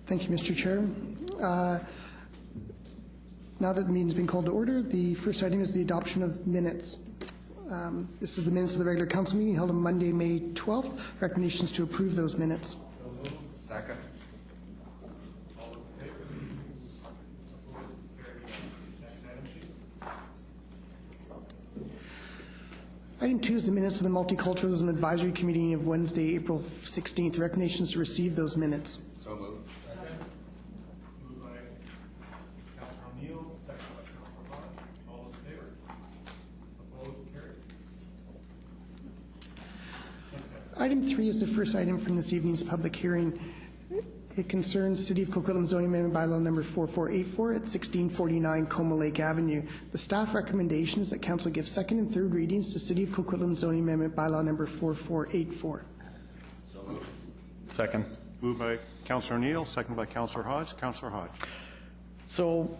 Thank you, Mr. Chair. Now that the meeting's been called to order, the first item is the adoption of minutes. This is the minutes of the regular council meeting held on Monday, May 12th. Recommendations to approve those minutes. Second. Item 2 is the minutes of the Multiculturalism Advisory Committee of Wednesday, April 16th. Recommendations to receive those minutes. So moved. Second. Moved by Councilor O'Neill, second by Councilor Hodge. All those in favor? Opposed? Carried. Item 3 is the first item from this evening's public hearing. It concerns City of Coquitlam zoning amendment bylaw number 4484 at 1649 Coma Lake Avenue. The staff recommendation is that council give second and third readings to City of Coquitlam zoning amendment bylaw number 4484. So moved. Second. Moved by Councilor O'Neill, second by Councilor Hodge. Councilor Hodge. So,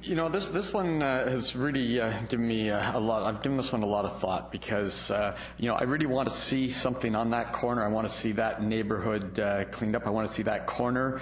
you know, this one has really given me a lot. I've given this one a lot of thought because, you know, I really want to see something on that corner. I want to see that neighborhood cleaned up. I want to see that corner,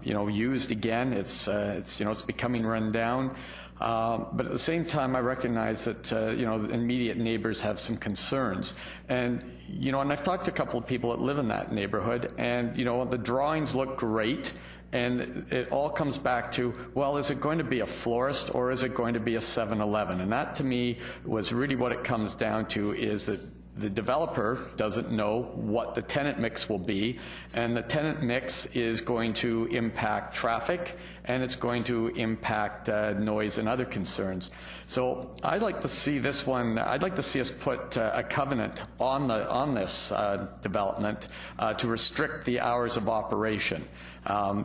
you know, used again. It's you know, it's becoming run down. But at the same time, I recognize that, you know, immediate neighbors have some concerns. And, you know, and I've talked to a couple of people that live in that neighborhood, and, you know, the drawings look great. And it all comes back to, well, is it going to be a florist or is it going to be a 7-Eleven? And that, to me, was really what it comes down to, is that the developer doesn't know what the tenant mix will be, and the tenant mix is going to impact traffic, and it's going to impact noise and other concerns. So I'd like to see this one, I'd like to see us put a covenant on this development to restrict the hours of operation.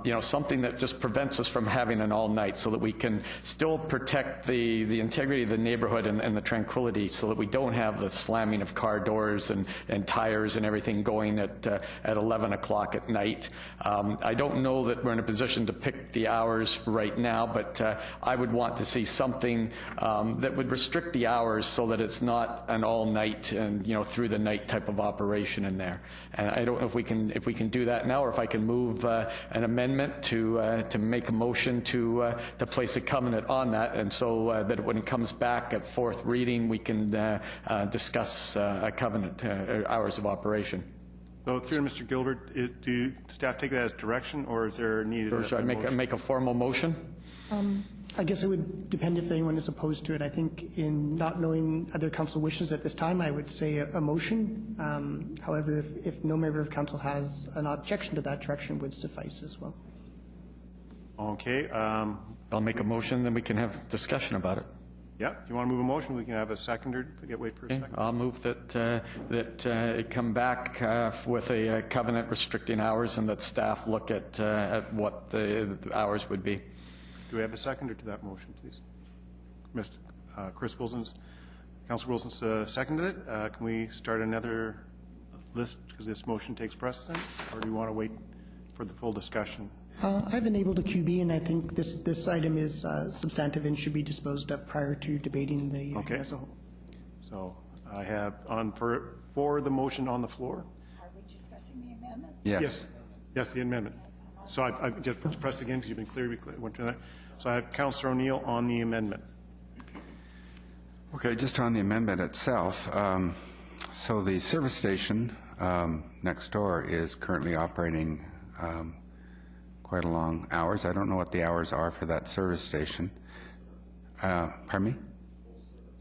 You know, something that just prevents us from having an all-night, so that we can still protect the integrity of the neighborhood and the tranquility, so that we don't have the slamming of car doors and tires and everything going at 11 o'clock at night. I don't know that we're in a position to pick the hours right now, but I would want to see something that would restrict the hours so that it's not an all-night and, you know, through the night type of operation in there. And I don't know if we can do that now, or if I can move an amendment to make a motion to place a covenant on that, and so that when it comes back at fourth reading, we can discuss a covenant hours of operation. So through Mr. Gilbert, do staff take that as direction, or is there needed? Or should I make a formal motion? I guess it would depend if anyone is opposed to it. I think, in not knowing other council wishes at this time, I would say a motion. However, if no member of council has an objection to that, direction would suffice as well. Okay. I'll make a motion, then we can have discussion about it. Yeah. Do you want to move a motion? We can have a seconder. Wait for a second. I'll move that it come back with a covenant restricting hours, and that staff look at what the hours would be. Do we have a seconder to that motion, please? Mr. Chris Wilson's, Councilor Wilson's seconded it. Can we start another list because this motion takes precedent, or do you want to wait for the full discussion? I've enabled a QB, and I think this item is substantive and should be disposed of prior to debating the item as a whole. So I have on for the motion on the floor. Are we discussing the amendment? Yes. Yes, the amendment. So I just pressed again because you've been clear. We went to that. So I have Councilor O'Neill on the amendment. Okay, just on the amendment itself. So the service station next door is currently operating quite a long hours. I don't know what the hours are for that service station. Pardon me?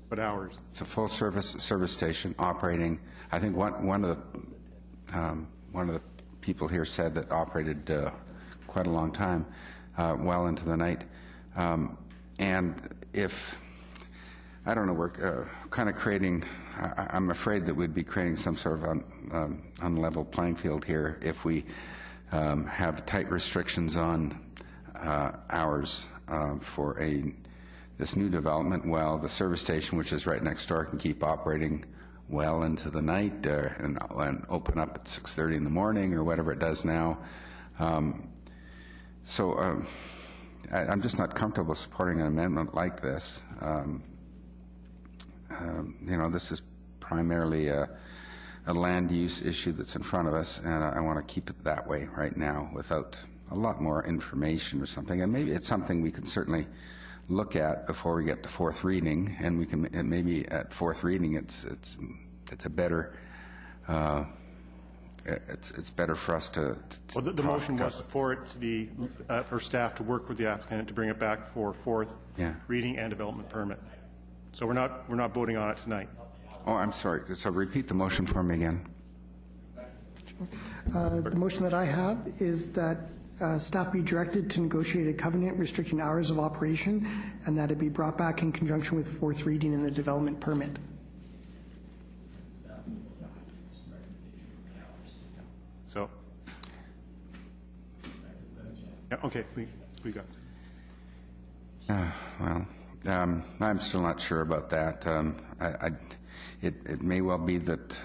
What hours? It's a full service station operating. I think one of the people here said that operated quite a long time, well into the night. And if, I don't know, we're kind of creating, I'm afraid that we'd be creating some sort of unlevel playing field here if we have tight restrictions on hours for this new development, while the service station, which is right next door, can keep operating well into the night and open up at 6:30 in the morning or whatever it does now. So I'm just not comfortable supporting an amendment like this. You know, this is primarily a a land use issue that's in front of us, and I want to keep it that way right now without a lot more information or something. And maybe it's something we can certainly look at before we get to fourth reading, and we can, and maybe at fourth reading it's a better it's better for us to Well, the motion was for it to be for staff to work with the applicant to bring it back for fourth reading and development permit. So we're not voting on it tonight. Oh, I'm sorry. So repeat the motion for me again. The motion that I have is that staff be directed to negotiate a covenant restricting hours of operation, and that it be brought back in conjunction with fourth reading and the development permit. So, yeah, okay, we got it. Well, I'm still not sure about that. It may well be that,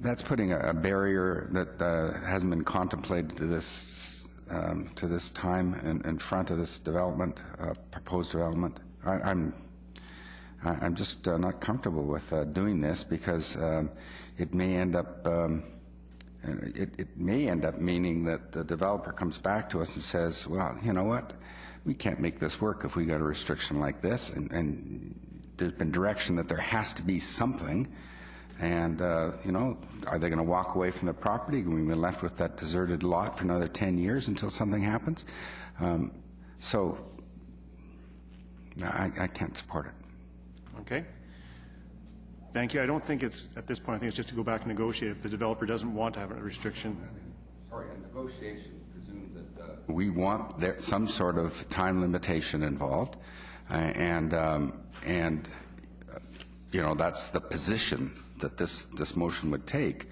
that's putting a barrier that hasn't been contemplated to this time in front of this development, proposed development. I'm just not comfortable with doing this because it may end up meaning that the developer comes back to us and says, well, you know what, we can't make this work if we got a restriction like this, and there's been direction that there has to be something, and you know, are they going to walk away from the property? Are we going to be left with that deserted lot for another 10 years until something happens? So I can't support it. Okay. Thank you. I don't think it's, at this point, I think it's just to go back and negotiate if the developer doesn't want to have a restriction. Sorry, a negotiation presumes that we want some sort of time limitation involved, and you know, that's the position that this motion would take.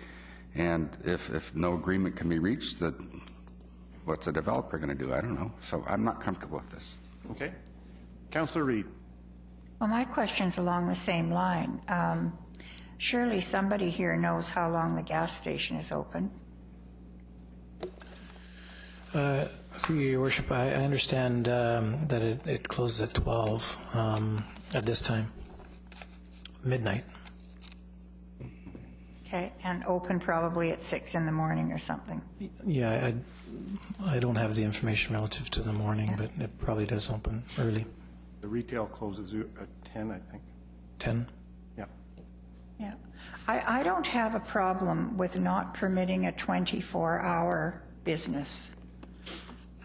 And if no agreement can be reached, that what's a developer going to do? I don't know. So I'm not comfortable with this. Okay. Councillor Reid. Well, my question's along the same line. Surely somebody here knows how long the gas station is open. Through your worship, I understand that it closes at 12 at this time, midnight. Okay, and open probably at 6 in the morning or something. Yeah, I don't have the information relative to the morning, but it probably does open early. The retail closes at 10, I think. 10? Yeah. Yeah. I don't have a problem with not permitting a 24-hour business.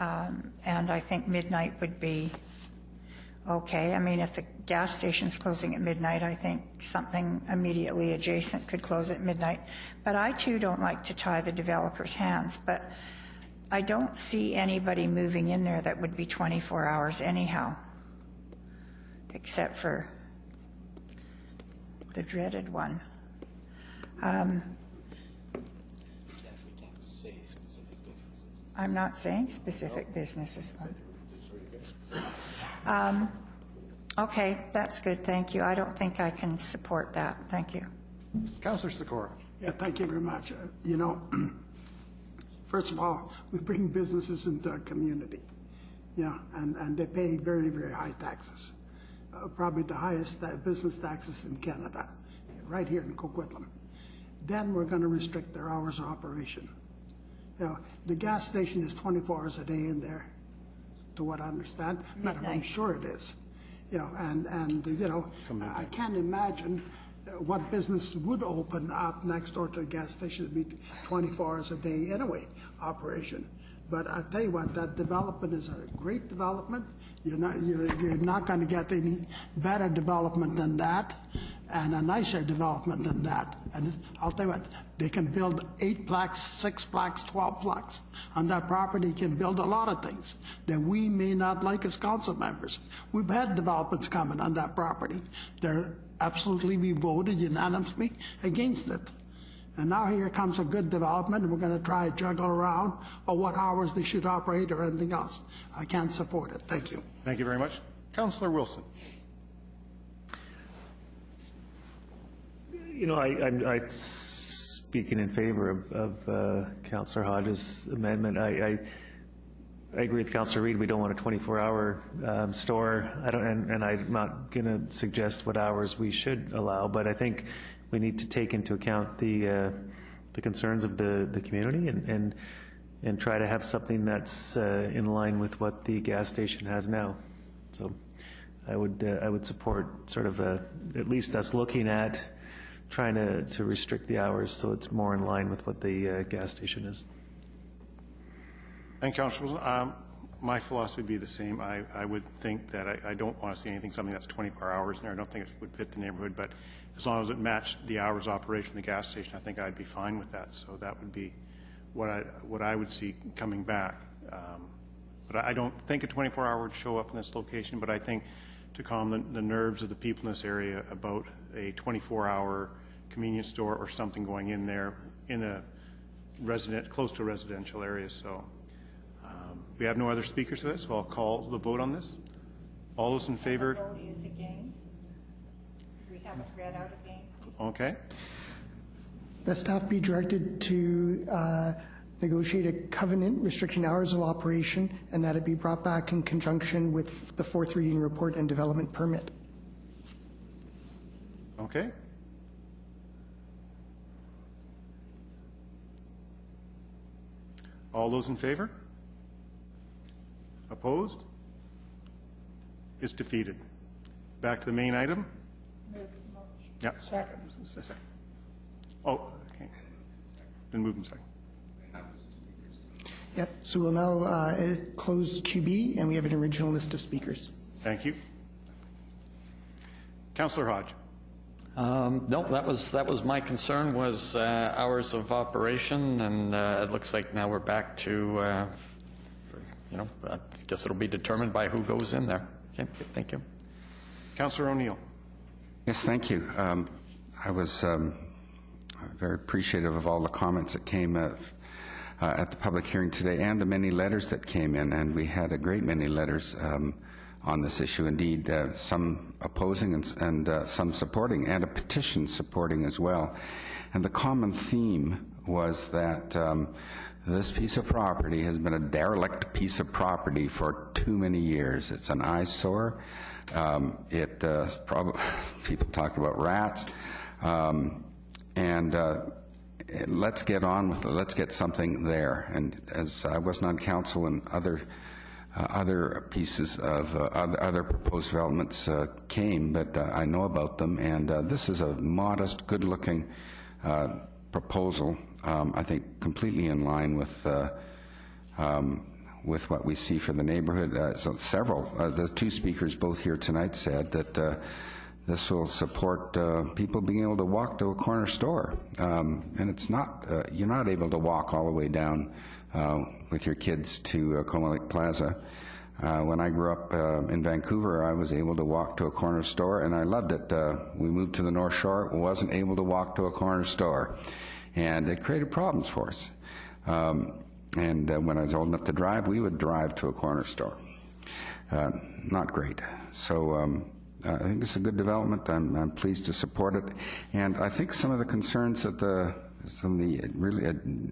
And I think midnight would be okay. I mean, if the gas station's closing at midnight, I think something immediately adjacent could close at midnight. But I, too, don't like to tie the developer's hands. But I don't see anybody moving in there that would be 24 hours anyhow, except for the dreaded one. I'm not saying specific businesses. Okay, that's good, thank you. I don't think I can support that. Thank you. Councillor Sikora. Yeah, thank you very much. You know, first of all, we bring businesses into our community, yeah, and they pay very, very high taxes. Probably the highest business taxes in Canada, right here in Coquitlam. Then we're going to restrict their hours of operation. You know, the gas station is 24 hours a day in there, to what I understand. But I'm sure it is. You know, and you know, I can't imagine what business would open up next door to a gas station to be 24 hours a day anyway, operation. But I tell you what, that development is a great development. You're not going to get any better development than that, and a nicer development than that. And I'll tell you what, they can build 8 plaques, 6 plaques, 12 plaques. On that property, can build a lot of things that we may not like as council members. We've had developments coming on that property. We voted unanimously against it. And now here comes a good development, and we're going to try to juggle around or what hours they should operate or anything else. I can't support it. Thank you. Thank you very much. Councillor Wilson. You know, I'm speaking in favor of Councillor Hodges' amendment. I I agree with Councillor Reid. We don't want a 24-hour store. And I'm not going to suggest what hours we should allow, but I think we need to take into account the concerns of the community and try to have something that's in line with what the gas station has now. So I would support sort of at least us looking at trying to restrict the hours so it's more in line with what the gas station is. Thank you, Councillor Wilson. My philosophy would be the same. I would think that I don't want to see something that's 24 hours in there. I don't think it would fit the neighborhood, but as long as it matched the hours of operation of the gas station, I think I'd be fine with that. So that would be what I would see coming back. But I don't think a 24-hour would show up in this location, but I think to calm the nerves of the people in this area about a 24-hour convenience store or something going in there in a close to a residential area. So we have no other speakers to this, so I'll call the vote on this. All those in favor? The vote is again. We haven't read out again. Okay. The staff be directed to negotiate a covenant restricting hours of operation, and that it be brought back in conjunction with the fourth reading report and development permit. Okay. All those in favor? Opposed? It's defeated. Back to the main item. Yeah. Second. Oh, okay. Been moved and second. Yep. So we'll now close QB, and we have an original list of speakers. Thank you. Councillor Hodge. No, that was my concern, was hours of operation, and it looks like now we're back to, I guess it'll be determined by who goes in there. Okay, thank you. Councillor O'Neill. Yes, thank you. I was very appreciative of all the comments that came at the public hearing today and the many letters that came in, and we had a great many letters on this issue. Indeed, some opposing and some supporting, and a petition supporting as well. And the common theme was that this piece of property has been a derelict piece of property for too many years. It's an eyesore. Probably people talk about rats, let's get on with it. Let's get something there. And as I wasn't on council, and other pieces of other proposed developments came, but I know about them, and this is a modest, good-looking proposal. I think completely in line with what we see for the neighborhood. So the two speakers both here tonight said that this will support people being able to walk to a corner store, and it's not. You're not able to walk all the way down with your kids to Como Lake Plaza. When I grew up in Vancouver, I was able to walk to a corner store, and I loved it. We moved to the North Shore, wasn't able to walk to a corner store, and it created problems for us. And when I was old enough to drive, we would drive to a corner store. Not great. So I think it's a good development. I'm pleased to support it. And I think some of the concerns that some of the really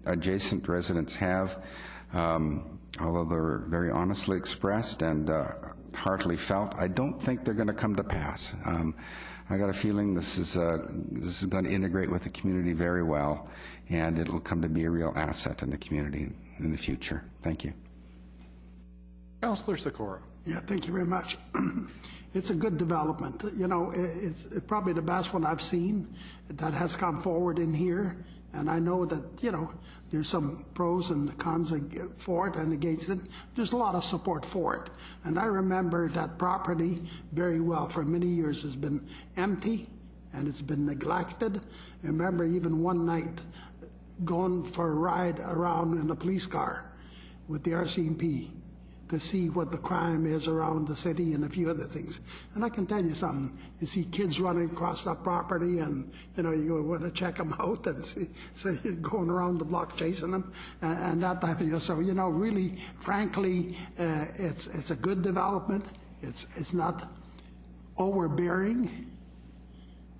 adjacent residents have, although they're very honestly expressed and heartily felt, I don't think they're going to come to pass. I got a feeling this is going to integrate with the community very well, and it'll come to be a real asset in the community in the future. Thank you. Councillor Sikora. Yeah, thank you very much. It's a good development. You know, it's probably the best one I've seen that has come forward in here. And I know that, you know, there's some pros and cons for it and against it. There's a lot of support for it. And I remember that property very well. For many years it's been empty and it's been neglected. I remember even one night going for a ride around in a police car with the RCMP to see what the crime is around the city and a few other things. And I can tell you something, you see kids running across that property and, you know, you want to check them out and see, so you're going around the block chasing them and that type of thing. So, you know, really, frankly, it's a good development. It's not overbearing.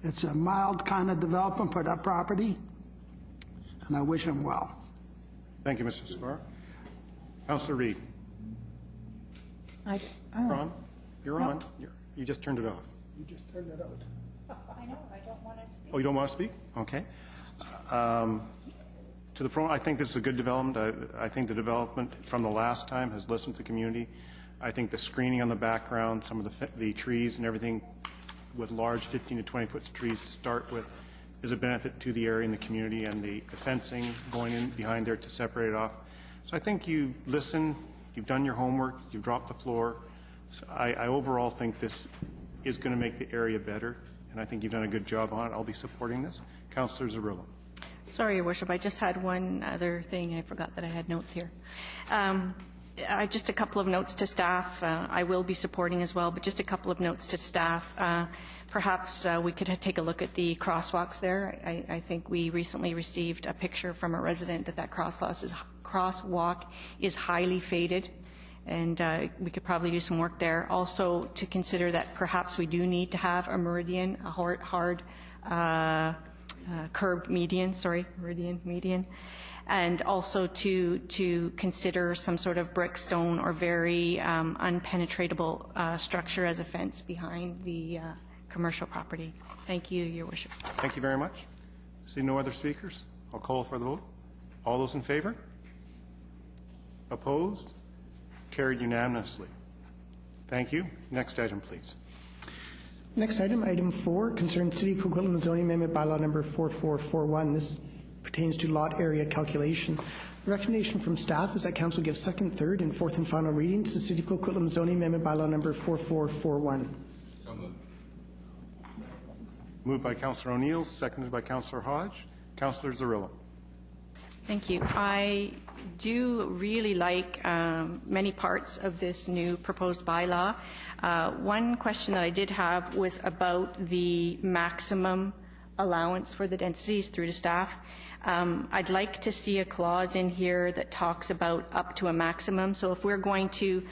It's a mild kind of development for that property, and I wish him well. Thank you, Mr. Sikora. Councillor Reid. Oh. You're on? You're on. You just turned it off. You just turned it out. I know, I don't want to speak. Oh, you don't want to speak? Okay. To the I think this is a good development. I think the development from the last time has listened to the community. I think the screening on the background, some of the trees and everything with large 15 to 20 foot trees to start with is a benefit to the area and the community, and the fencing going in behind there to separate it off. So I think you've listened, you've done your homework, you've dropped the floor. So I overall think this is going to make the area better, and I think you've done a good job on it. I'll be supporting this. Councillor Zarrillo. Sorry, Your Worship, I just had one other thing. I forgot that I had notes here. Just a couple of notes to staff. I will be supporting as well, but just a couple of notes to staff. Perhaps we could take a look at the crosswalks there. I think we recently received a picture from a resident that crosswalk is highly faded, and we could probably do some work there. Also, to consider that perhaps we do need to have a meridian, a hard curbed median, median, and also to consider some sort of brick, stone, or very unpenetratable structure as a fence behind the commercial property. Thank you, Your Worship. Thank you very much. See no other speakers? I'll call for the vote. All those in favor? Opposed? Carried unanimously. Thank you. Next item, please. Next item, item 4, concerns City of Coquitlam zoning amendment bylaw number 4441. This pertains to lot area calculation. The recommendation from staff is that Council give second, third, and fourth and final readings to City of Coquitlam zoning amendment bylaw number 4441. So moved. Moved by Councillor O'Neill, seconded by Councillor Hodge. Councillor Zarrillo. Thank you. I do really like many parts of this new proposed bylaw. One question that I did have was about the maximum allowance for the densities through to staff. I'd like to see a clause in here that talks about up to a maximum. So if we're going to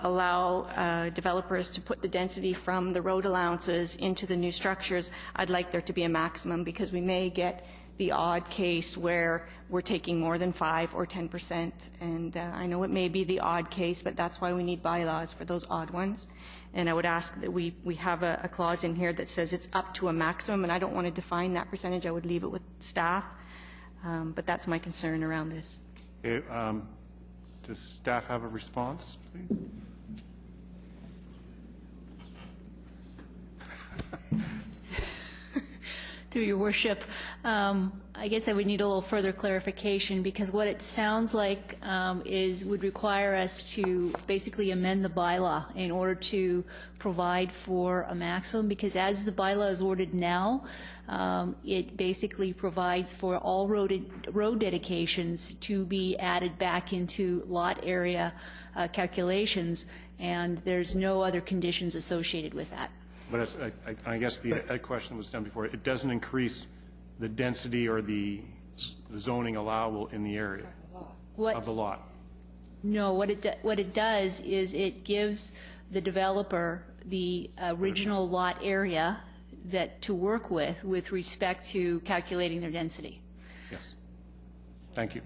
allow developers to put the density from the road allowances into the new structures, I'd like there to be a maximum, because we may get the odd case where we're taking more than 5 or 10%. And I know it may be the odd case, but that's why we need bylaws for those odd ones. And I would ask that we have a clause in here that says it's up to a maximum, and I don't want to define that percentage. I would leave it with staff. But that's my concern around this. Okay, does staff have a response, please? Through your worship, I guess I would need a little further clarification, because what it sounds like would require us to basically amend the bylaw in order to provide for a maximum, because as the bylaw is worded now, it basically provides for all road dedications to be added back into lot area calculations, and there's no other conditions associated with that. But it's, I guess the question was done before. It doesn't increase the density or the zoning allowable in the area of the lot. No, what it does is it gives the developer the original lot area that to work with respect to calculating their density. Yes. Thank you.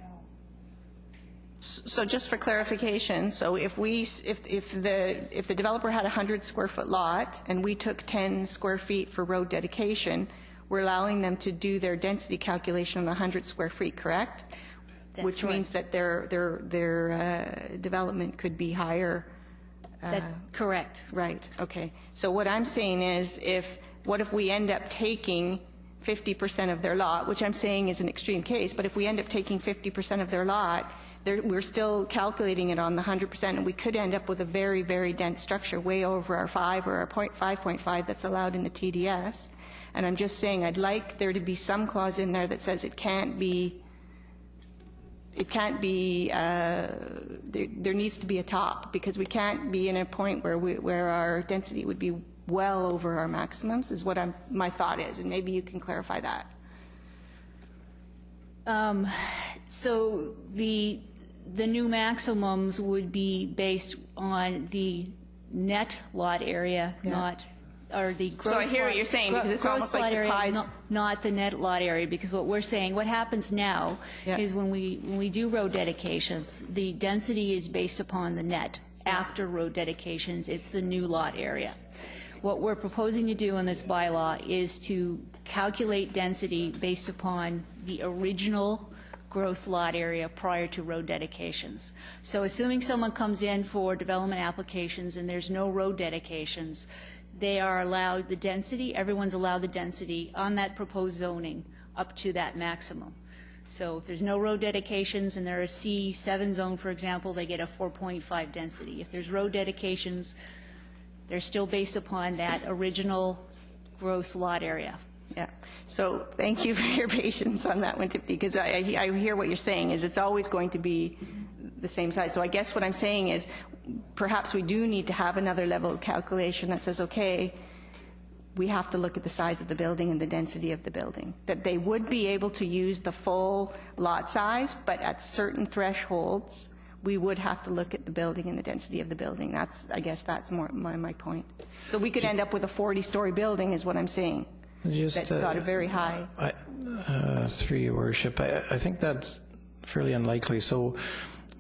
So just for clarification, so if the developer had a 100 square foot lot and we took 10 square feet for road dedication, we're allowing them to do their density calculation on 100 square feet, correct? That's Which correct. means that their development could be higher. Correct. Right. Okay. So what I'm saying is, what if we end up taking 50% of their lot, which I'm saying is an extreme case, but if we end up taking 50% of their lot, we're still calculating it on the 100%, and we could end up with a very, very dense structure, way over our 5 or our 5.5 that's allowed in the TDS. And I'm just saying I'd like there to be some clause in there that says it can't be, there needs to be a top, because we can't be in a point where our density would be well over our maximums, is what my thought is, and maybe you can clarify that. So the new maximums would be based on the net lot area, not, or the gross. So I hear what you're saying, because it's almost like the pies. Not the net lot area, because what we're saying, what happens now Yeah. is when we do road dedications, the density is based upon the net, after road dedications. It's the new lot area. What we're proposing to do in this bylaw is to calculate density based upon the original gross lot area prior to road dedications. So assuming someone comes in for development applications and there's no road dedications, they are allowed the density, everyone's allowed the density on that proposed zoning up to that maximum. So if there's no road dedications and they're a C7 zone, for example, they get a 4.5 density. If there's road dedications, they're still based upon that original gross lot area. Yeah. So thank you for your patience on that one, Tiffany, because I hear what you're saying is it's always going to be the same size. So I guess what I'm saying is perhaps we do need to have another level of calculation that says, okay, we have to look at the size of the building and the density of the building, that they would be able to use the full lot size, but at certain thresholds, we would have to look at the building and the density of the building. That's, I guess that's more my point. So we could end up with a 40-story building is what I'm saying. That's got a very high. Through your worship, I think that's fairly unlikely. So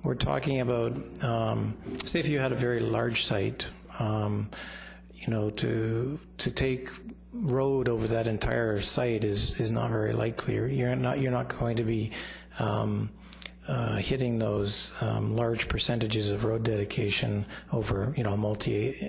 we're talking about, say if you had a very large site, you know, to take road over that entire site is not very likely. You're not going to be hitting those large percentages of road dedication over, you know, a multi-acre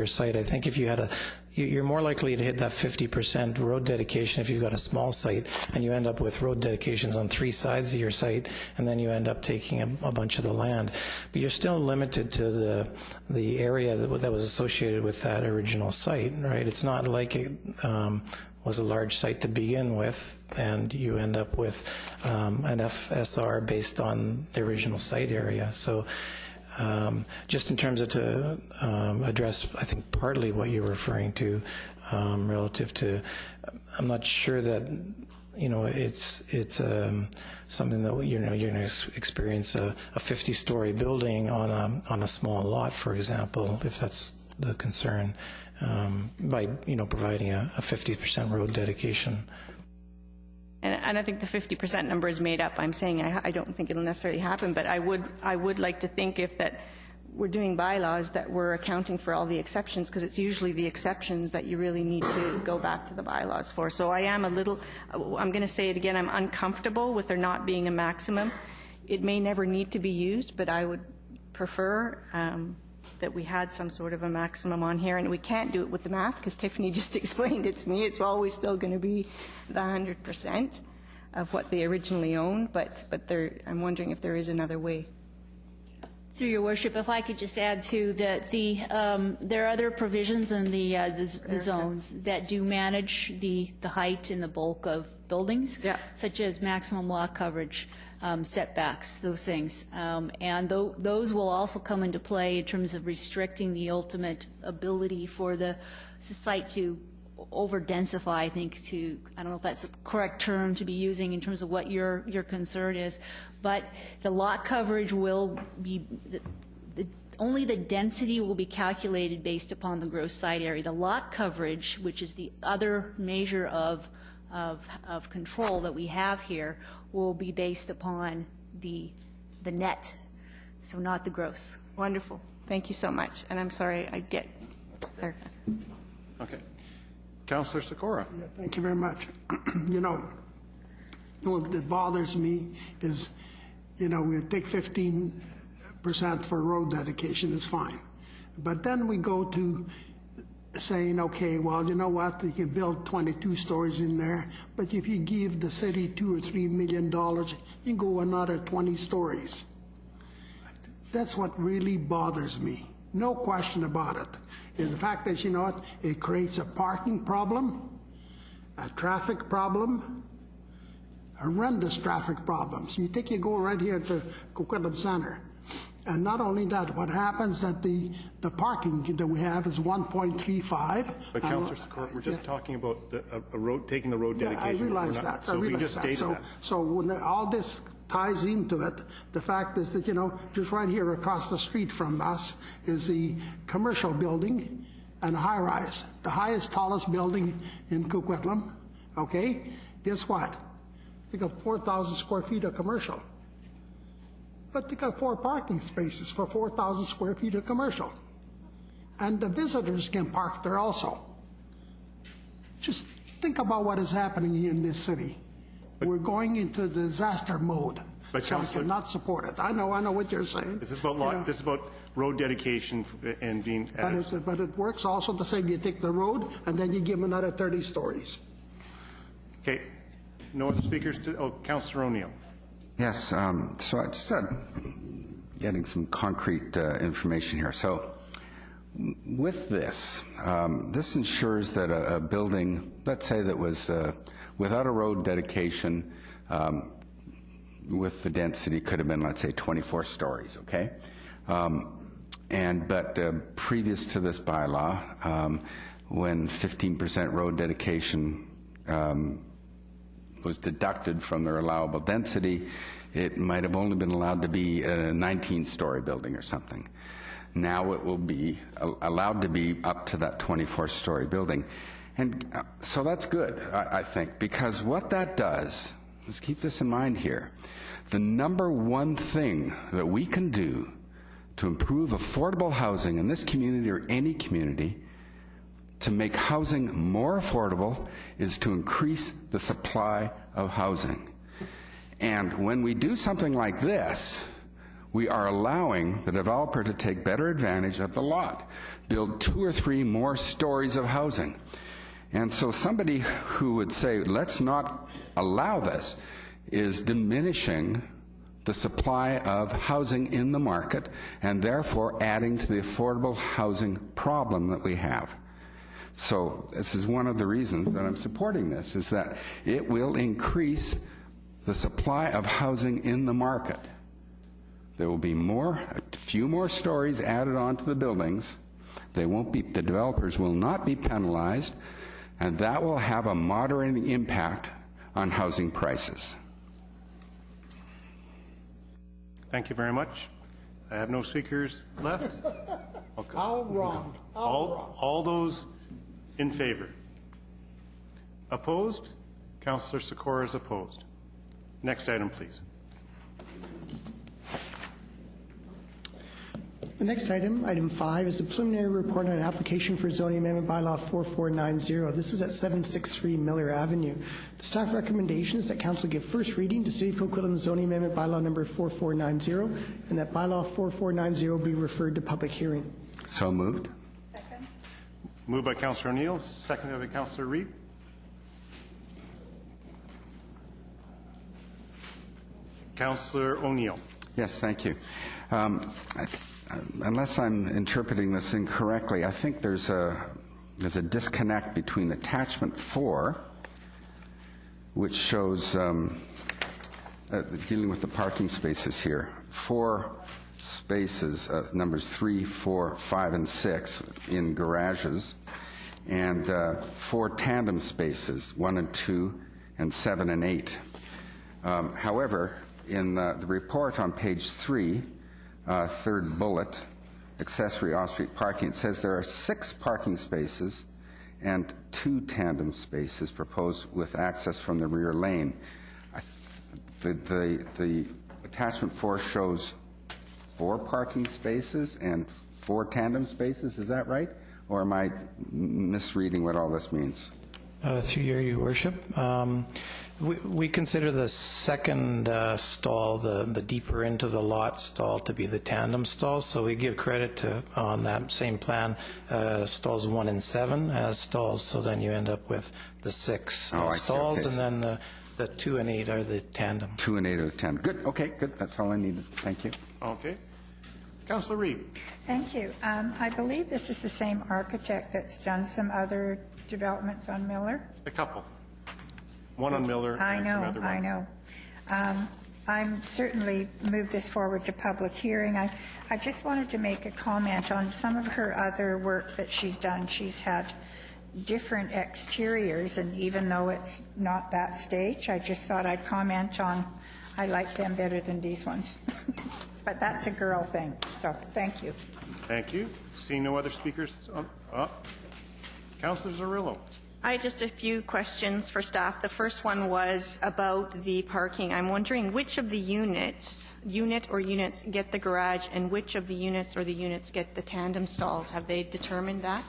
site. I think if you had you're more likely to hit that 50% road dedication if you've got a small site and you end up with road dedications on 3 sides of your site, and then you end up taking a bunch of the land. But you're still limited to the area that was associated with that original site, right? It's not like it was a large site to begin with, and you end up with an FSR based on the original site area. So just in terms of to address, I think, partly what you're referring to relative to, I'm not sure that, you know, it's something that, you know, you're going to experience a 50-story building on a small lot, for example, if that's the concern, by, you know, providing a 50% road dedication. And I think the 50% number is made up. I'm saying I don't think it'll necessarily happen, but I would like to think if that we're doing bylaws that we're accounting for all the exceptions, because it's usually the exceptions that you really need to go back to the bylaws for. So I am I'm going to say it again, I'm uncomfortable with there not being a maximum. It may never need to be used, but I would prefer that we had some sort of a maximum on here, and we can't do it with the math because Tiffany just explained it to me. It's always still going to be the 100% of what they originally owned, but I'm wondering if there is another way. Through your worship, if I could just add to that, there are other provisions in the zones that do manage the height and the bulk of buildings, such as maximum lot coverage, setbacks, those things. And those will also come into play in terms of restricting the ultimate ability for the site to over-densify, I think, I don't know if that's the correct term to be using in terms of what your concern is, but the lot coverage will be, only the density will be calculated based upon the gross site area. The lot coverage, which is the other measure of control that we have here, will be based upon the net, so not the gross. Wonderful. Thank you so much. And I'm sorry, I get there. Okay. Councillor Sikora. Yeah, thank you very much. You know, what bothers me is, you know, we take 15% for road dedication, is fine. But then we go to saying, okay, well, you know what, you can build 22 stories in there, but if you give the city $2 or $3 million, you can go another 20 stories. That's what really bothers me. No question about it. Is the fact that, you know what, it creates a parking problem, a traffic problem, horrendous traffic problems. You go right here to Coquitlam Center, and not only that, what happens that the parking that we have is 1.35. But Councillor Sikora, we're just talking about taking the road dedication. I realize that. So we just stated that. So when all this ties into it, the fact is that, you know, just right here across the street from us is the commercial building and a high-rise, the highest, tallest building in Coquitlam, okay? Guess what? They got 4,000 square feet of commercial. but they got 4 parking spaces for 4,000 square feet of commercial. And the visitors can park there also. Just think about what is happening here in this city. We're going into disaster mode. But So I Councillor- cannot support it. I know what you're saying. This is about You know, this is about road dedication and being. but it works also the same. You take the road and then you give them another 30 stories. Okay. No other speakers? Councillor O'Neill. Yes, so I just getting some concrete information here. So with this, this ensures that a building, let's say that was without a road dedication, with the density could have been, let's say, 24 stories, okay? But previous to this bylaw, when 15% road dedication was deducted from their allowable density, it might have only been allowed to be a 19-story building or something. Now it will be allowed to be up to that 24-story building. And so that's good, I think, because what that does, let's keep this in mind here, the number one thing that we can do to improve affordable housing in this community or any community, to make housing more affordable, is to increase the supply of housing. And when we do something like this, we are allowing the developer to take better advantage of the lot, build 2 or 3 more stories of housing. And so somebody who would say, let's not allow this, is diminishing the supply of housing in the market and therefore adding to the affordable housing problem that we have. So this is one of the reasons that I'm supporting this, is that it will increase the supply of housing in the market. There will be a few more stories added onto the buildings. The developers will not be penalized, and that will have a moderating impact on housing prices. Thank you very much. I have no speakers left. Okay. How wrong? All those in favor? Opposed? Councillor Sikora is opposed. Next item, please. The next item, item 5, is a preliminary report on an application for zoning amendment bylaw 4490. This is at 763 Miller Avenue. The staff recommendation is that council give first reading to City of Coquitlam zoning amendment bylaw number 4490, and that bylaw 4490 be referred to public hearing. So moved. Second. Moved by Councillor O'Neill, seconded by Councillor Reid. Councillor O'Neill. Yes, thank you. Unless I'm interpreting this incorrectly, I think there's a disconnect between attachment 4, which shows dealing with the parking spaces here, 4 spaces, numbers 3, 4, 5, and 6 in garages, and 4 tandem spaces, 1 and 2, and 7 and 8. However, in the report on page 3, third bullet, accessory off-street parking, it says there are 6 parking spaces and 2 tandem spaces proposed with access from the rear lane. The attachment 4 shows 4 parking spaces and 4 tandem spaces, is that right? Or am I misreading what all this means? Through your worship, we consider the second stall, the deeper into the lot stall, to be the tandem stall. So we give credit to, on that same plan, stalls 1 and 7 as stalls. So then you end up with the 6 stalls, okay. And then the 2 and 8 are the tandem. 2 and 8 are the tandem. Good. Okay. Good. That's all I needed. Thank you. Okay. Councillor Reid. Thank you. I believe this is the same architect that's done some other developments on Miller. A couple. One on Miller and some other ones. I know. I'm certainly move this forward to public hearing. I just wanted to make a comment on some of her other work that she's done. She's had different exteriors, and even though it's not that stage, I just thought I'd comment on, I like them better than these ones. But that's a girl thing, so thank you. Thank you. Seeing no other speakers, Councillor Zerillo. I had just a few questions for staff. The first one was about the parking. I'm wondering which of the units get the garage and which of the units get the tandem stalls. Have they determined that?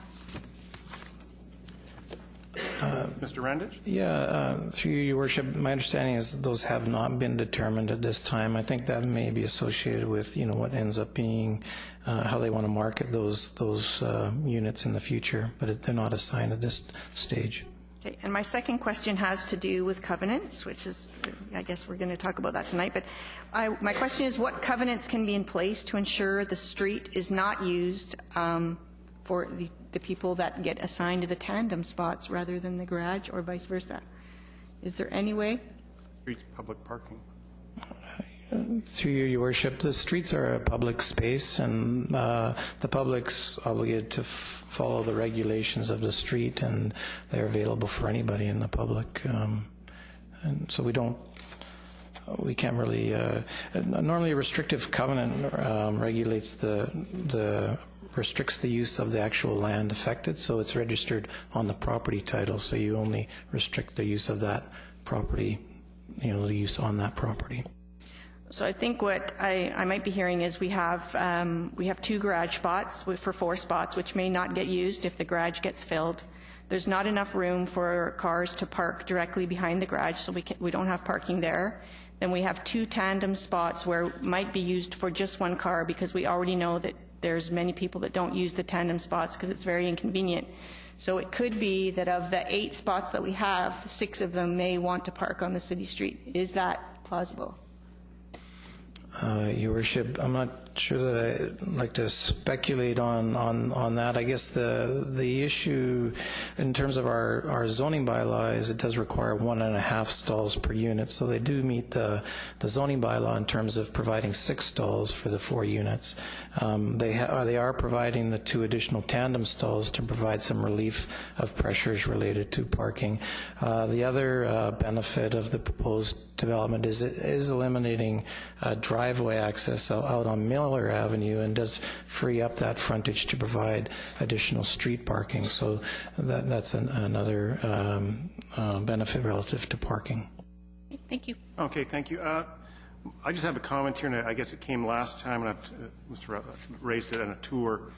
Mr. Randich? Yeah, through you, Your Worship, my understanding is those have not been determined at this time. I think that may be associated with, what ends up being, how they want to market those units in the future, but they're not assigned at this stage. Okay, and my second question has to do with covenants, which is, I guess we're going to talk about that tonight, but my question is what covenants can be in place to ensure the street is not used for the people that get assigned to the tandem spots rather than the garage or vice versa? Is there any way? Streets, public parking. Through you, Your Worship, the streets are a public space, and the public's obligated to follow the regulations of the street, and they're available for anybody in the public. And so we can't really, normally a restrictive covenant restricts the use of the actual land affected, so it's registered on the property title, so you only restrict the use of that property, the use on that property. So I think what I might be hearing is we have 2 garage spots for 4 spots, which may not get used if the garage gets filled. There's not enough room for cars to park directly behind the garage, so we don't have parking there. Then we have 2 tandem spots where it might be used for just 1 car because we already know that there's many people that don't use the tandem spots because it's very inconvenient. So it could be that of the 8 spots that we have, 6 of them may want to park on the city street. Is that plausible? Your Worship, I'm not sure that I'd like to speculate on that. I guess the issue in terms of our zoning bylaw is it does require 1.5 stalls per unit, so they do meet the zoning bylaw in terms of providing 6 stalls for the 4 units. They are providing the 2 additional tandem stalls to provide some relief of pressures related to parking. The other benefit of the proposed development is it is eliminating driveway access out on Miller Avenue and does free up that frontage to provide additional street parking. So that's another benefit relative to parking. Thank you. Okay, thank you. I just have a comment here, and I guess it came last time, and Mr. raised it on a tour.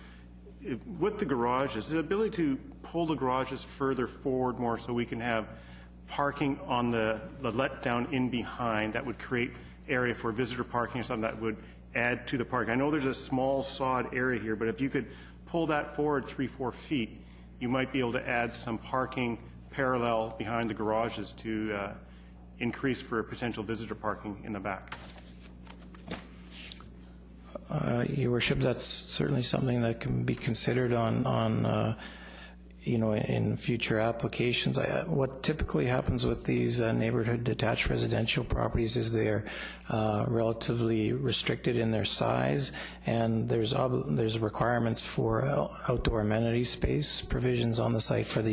With the garages, the ability to pull the garages further forward more so we can have parking on the let-down in behind, that would create area for visitor parking or something that would add to the parking. I know there's a small sod area here, but if you could pull that forward 3-4 feet, you might be able to add some parking parallel behind the garages to increase for potential visitor parking in the back. Your Worship, that's certainly something that can be considered on in future applications. What typically happens with these neighborhood detached residential properties is they're relatively restricted in their size, and there's requirements for outdoor amenity space provisions on the site for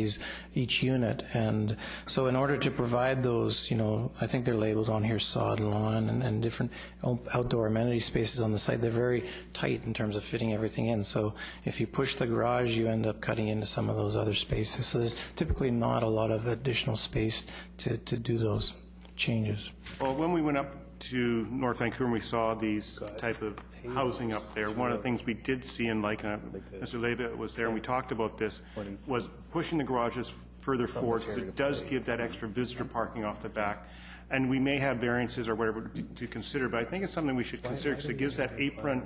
each unit. And so in order to provide those, I think they're labeled on here sod and lawn and different outdoor amenity spaces on the site, they're very tight in terms of fitting everything in. So if you push the garage, you end up cutting into some of those other spaces. So there's typically not a lot of additional space to do those changes. Well, when we went up to North Vancouver and we saw these type of housing up there, one of the things we did see, and Mr. Leva was there and we talked about this, was pushing the garages further forward because it does give that extra visitor parking off the back. And we may have variances or whatever to consider, but I think it's something we should consider because it gives that apron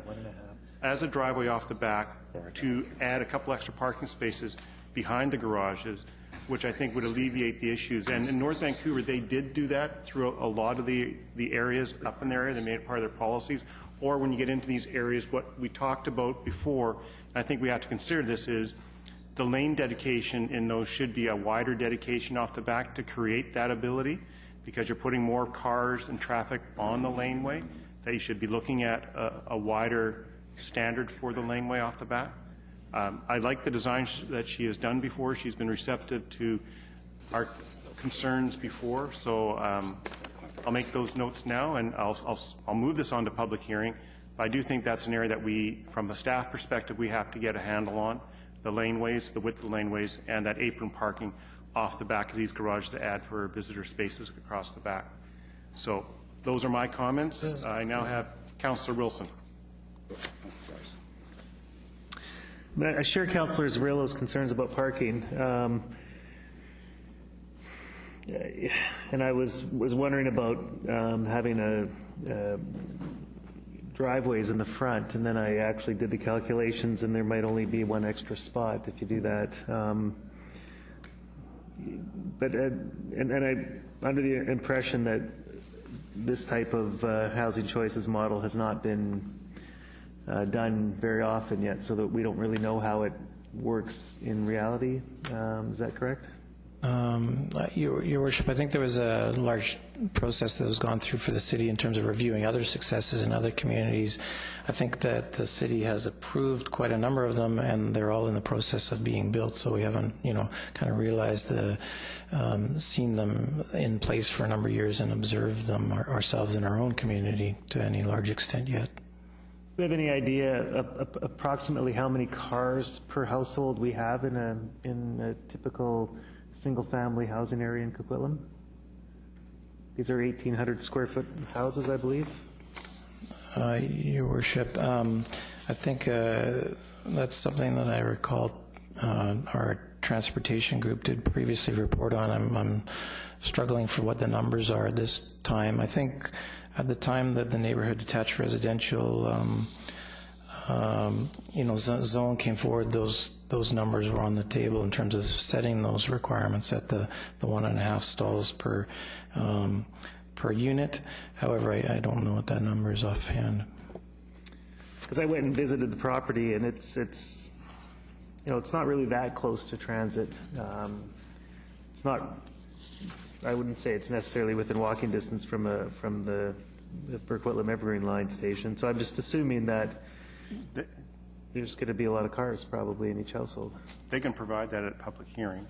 as a driveway off the back to add a couple extra parking spaces behind the garages, which I think would alleviate the issues. And in North Vancouver, they did do that through a lot of the areas up in the area. They made it part of their policies. Or when you get into these areas, what we talked about before, and I think we have to consider this, is the lane dedication in those should be a wider dedication off the back to create that ability, because you're putting more cars and traffic on the laneway, that you should be looking at a wider standard for the laneway off the back. I like the design that she has done before. She's been receptive to our concerns before, so I'll make those notes now, and I'll move this on to public hearing. But I do think that's an area that we, from a staff perspective, we have to get a handle on, the laneways, the width of the laneways, and that apron parking off the back of these garages to add for visitor spaces across the back. So those are my comments. I now have Councillor Wilson. I share Councillor Zarrillo's concerns about parking. And I was wondering about having driveways in the front, and then I actually did the calculations, and there might only be one extra spot if you do that. But I'm under the impression that this type of housing choices model has not been done very often yet, so that we don't really know how it works in reality. Is that correct? Your Worship, I think there was a large process that was gone through for the city in terms of reviewing other successes in other communities. I think that the city has approved quite a number of them, and they're all in the process of being built, so we haven't, kind of realized seen them in place for a number of years and observed them ourselves in our own community to any large extent yet. Do we have any idea approximately how many cars per household we have in a typical single-family housing area in Coquitlam? These are 1,800 square foot houses, I believe. Your Worship, I think that's something that I recall our transportation group did previously report on. I'm struggling for what the numbers are at this time. I think at the time that the neighborhood detached residential zone came forward, those numbers were on the table in terms of setting those requirements at the 1.5 stalls per unit. However, I don't know what that number is offhand. Because I went and visited the property, and it's not really that close to transit. It's not. I wouldn't say it's necessarily within walking distance from the Coquitlam Evergreen Line station. So I'm just assuming that there's going to be a lot of cars probably in each household. They can provide that at a public hearing.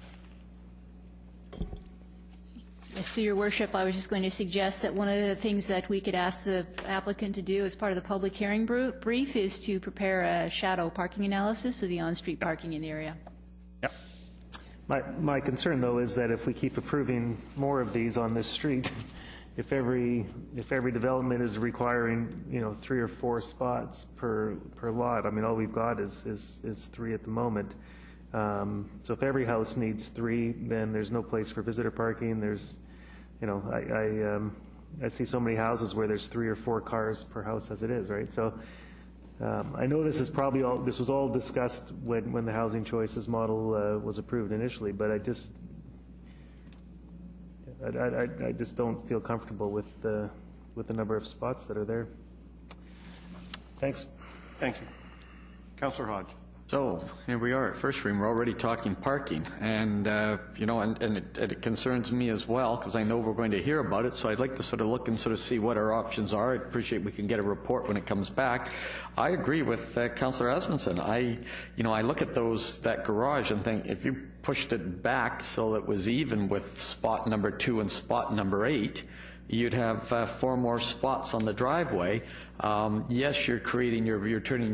Yes, through your worship, I was just going to suggest that one of the things that we could ask the applicant to do as part of the public hearing brief is to prepare a shadow parking analysis of the on-street parking in the area. Yep. My concern, though, is that if we keep approving more of these on this street, if every development is requiring 3 or 4 spots per lot, I mean, all we've got is 3 at the moment. So if every house needs 3, then there's no place for visitor parking. There's, I see so many houses where there's 3 or 4 cars per house as it is, right? So I know this was all discussed when the housing choices model was approved initially, but I just don't feel comfortable with the number of spots that are there. Thanks. Thank you. Councillor Hodge. So here we are at first reading. We're already talking parking, and it concerns me as well because I know we're going to hear about it. So I'd like to sort of look and sort of see what our options are. I appreciate we can get a report when it comes back. I agree with Councillor Asmundson. I look at that garage and think if you pushed it back so it was even with spot number 2 and spot number 8, you'd have 4 more spots on the driveway. Yes, you're turning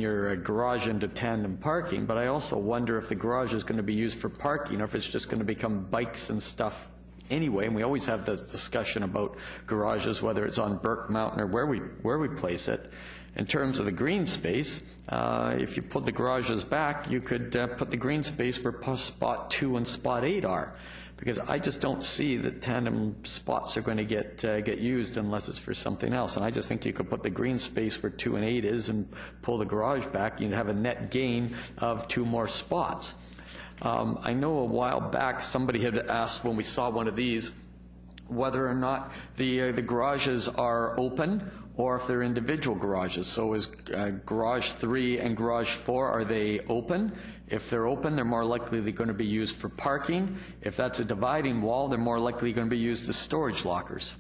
your garage into tandem parking, but I also wonder if the garage is going to be used for parking or if it's just going to become bikes and stuff anyway. And we always have this discussion about garages, whether it's on Burke Mountain or where we place it. In terms of the green space, if you put the garages back, you could put the green space where spot 2 and spot 8 are. Because I just don't see that tandem spots are going to get used unless it's for something else. And I just think you could put the green space where 2 and 8 is and pull the garage back. You'd have a net gain of 2 more spots. I know a while back somebody had asked when we saw one of these whether or not the garages are open or if they're individual garages. So is garage 3 and garage 4, are they open? If they're open, they're more likely they're going to be used for parking. If that's a dividing wall, they're more likely going to be used as storage lockers.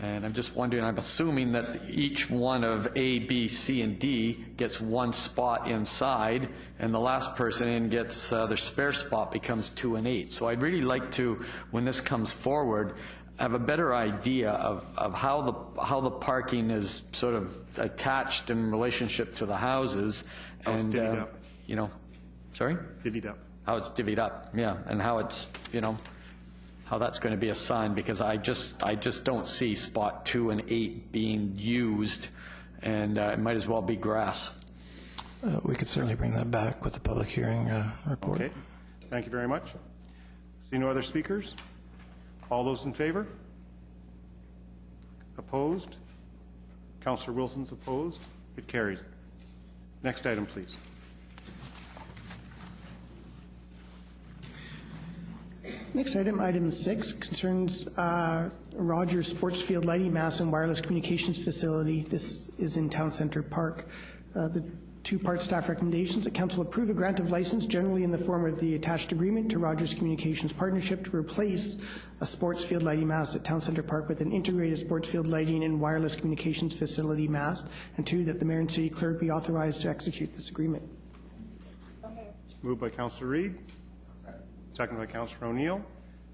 And I'm just wondering, I'm assuming that each one of A, B, C, and D gets 1 spot inside, and the last person in gets their spare spot becomes 2 and 8. So I'd really like to, when this comes forward, have a better idea of how the parking is sort of attached in relationship to the houses. And divvied up? sorry? Divvied up. How it's divvied up, yeah, and how it's, you know, how that's going to be assigned, because I just don't see spot 2 and 8 being used, and it might as well be grass. We could certainly bring that back with the public hearing report. Okay, thank you very much. See no other speakers? All those in favor? Opposed? Councillor Wilson's opposed. It carries. Next item, please. Next item, item 6, concerns Rogers Sports Field Lighting Mast and Wireless Communications Facility. This is in Town Centre Park. The two-part staff recommendations: that council approve a grant of license generally in the form of the attached agreement to Rogers Communications Partnership to replace a sports field lighting mast at Town Centre Park with an integrated sports field lighting and wireless communications facility mast, and 2, that the mayor and city clerk be authorized to execute this agreement. Moved by Councillor Reid. Seconded by Councillor O'Neill.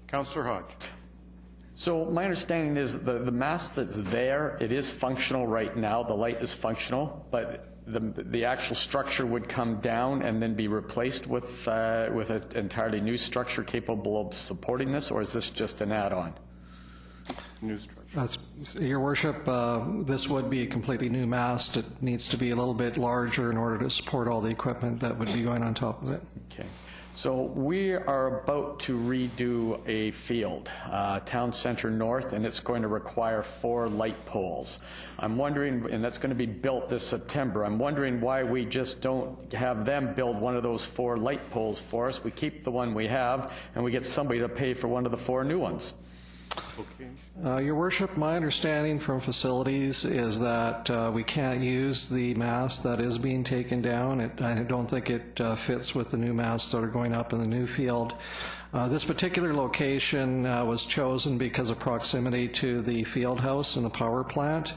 Councillor Hodge. So my understanding is the mast that's there, it is functional right now. The light is functional, but the actual structure would come down and then be replaced with an entirely new structure capable of supporting this, or is this just an add-on? New structure. Your Worship, this would be a completely new mast. It needs to be a little bit larger in order to support all the equipment that would be going on top of it. Okay. So we are about to redo a field, Town Centre North, and it's going to require 4 light poles. I'm wondering, and that's going to be built this September, I'm wondering why we just don't have them build one of those 4 light poles for us. We keep the one we have, and we get somebody to pay for one of the 4 new ones. Okay. Your Worship, my understanding from facilities is that we can't use the mast that is being taken down. I don't think it fits with the new masts that are going up in the new field. This particular location was chosen because of proximity to the field house and the power plant.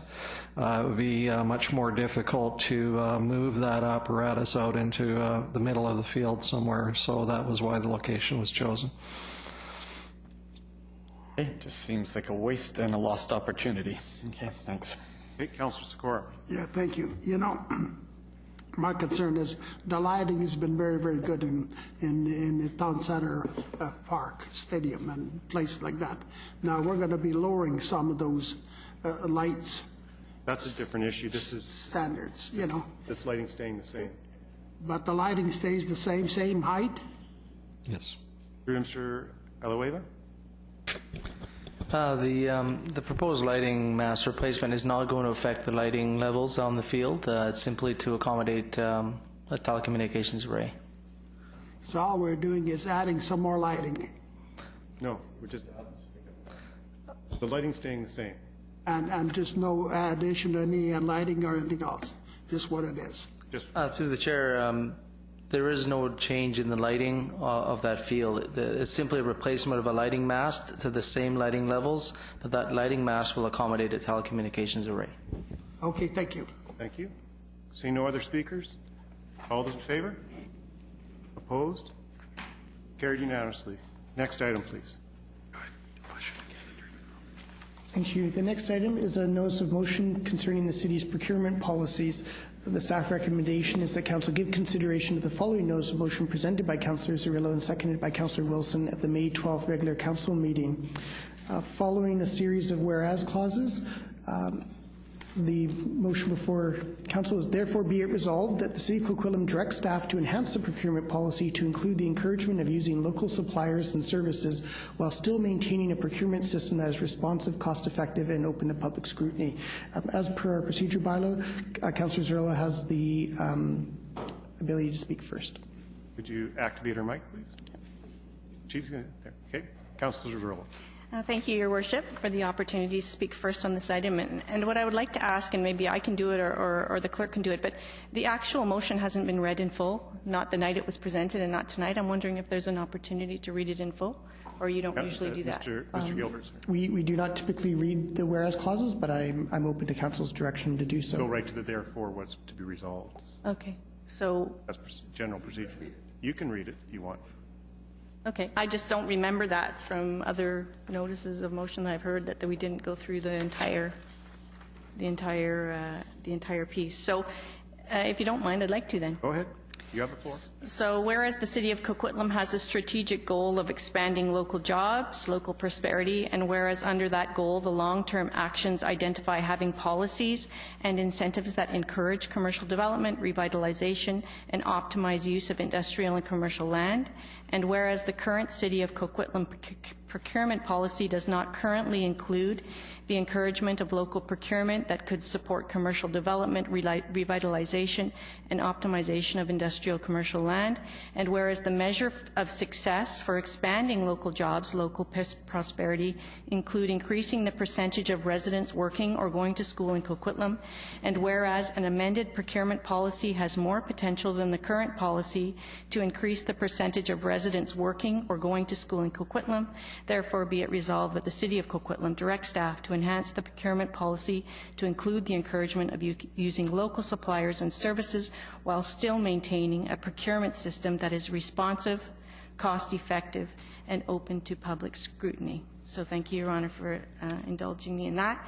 It would be much more difficult to move that apparatus out into the middle of the field somewhere, so that was why the location was chosen. It just seems like a waste and a lost opportunity. Okay, thanks. Okay, Councillor Sikora. Yeah, thank you. You know, my concern is the lighting has been very, very good in the Town Centre Park, Stadium, and places like that. Now, we're going to be lowering some of those lights. That's a different issue. This is standards, you know. This lighting staying the same. But the lighting stays the same height? Yes. Through Mr. Eloeva? The proposed lighting mast replacement is not going to affect the lighting levels on the field. It's simply to accommodate a telecommunications array. So all we're doing is adding some more lighting. No, we're just the lighting staying the same. And just no addition to any lighting or anything else. Just what it is. Just through the chair, there is no change in the lighting of that field. It's simply a replacement of a lighting mast to the same lighting levels, but that lighting mast will accommodate a telecommunications array. Okay, thank you. Thank you. Seeing no other speakers? All those in favor? Opposed? Carried unanimously. Next item, please. Thank you. The next item is a notice of motion concerning the city's procurement policies. The staff recommendation is that council give consideration to the following notice of motion presented by Councillor Cirillo and seconded by Councillor Wilson at the May 12th regular council meeting. Following a series of whereas clauses, the motion before council is therefore be it resolved that the City of Coquitlam directs staff to enhance the procurement policy to include the encouragement of using local suppliers and services while still maintaining a procurement system that is responsive, cost-effective, and open to public scrutiny. As per our procedure bylaw, Councillor Cirillo has the ability to speak first. Could you activate her mic, please? She's going to, there. Okay. Councillor Cirillo. Thank you, Your Worship, for the opportunity to speak first on this item. And what I would like to ask, and maybe I can do it or the clerk can do it, but the actual motion hasn't been read in full, not the night it was presented and not tonight. I'm wondering if there's an opportunity to read it in full, or you don't usually do that. Mr. Gilbert, sir. We do not typically read the whereas clauses, but I'm open to council's direction to do so. Go right to the therefore what's to be resolved. Okay. So That's general procedure. You can read it if you want. okay, I just don't remember that from other notices of motion that I've heard, that we didn't go through the entire piece. So, if you don't mind, I'd like to then. Go ahead. You have the floor. So whereas the City of Coquitlam has a strategic goal of expanding local jobs, local prosperity, and whereas under that goal the long-term actions identify having policies and incentives that encourage commercial development, revitalization, and optimize use of industrial and commercial land, and whereas the current City of Coquitlam procurement policy does not currently include the encouragement of local procurement that could support commercial development, revitalization, and optimization of industrial commercial land, and whereas the measure of success for expanding local jobs, local prosperity, include increasing the percentage of residents working or going to school in Coquitlam, and whereas an amended procurement policy has more potential than the current policy to increase the percentage of residents working or going to school in Coquitlam, therefore be it resolved that the City of Coquitlam direct staff to enhance the procurement policy to include the encouragement of using local suppliers and services while still maintaining a procurement system that is responsive, cost-effective, and open to public scrutiny. So thank you, Your Honour, for indulging me in that.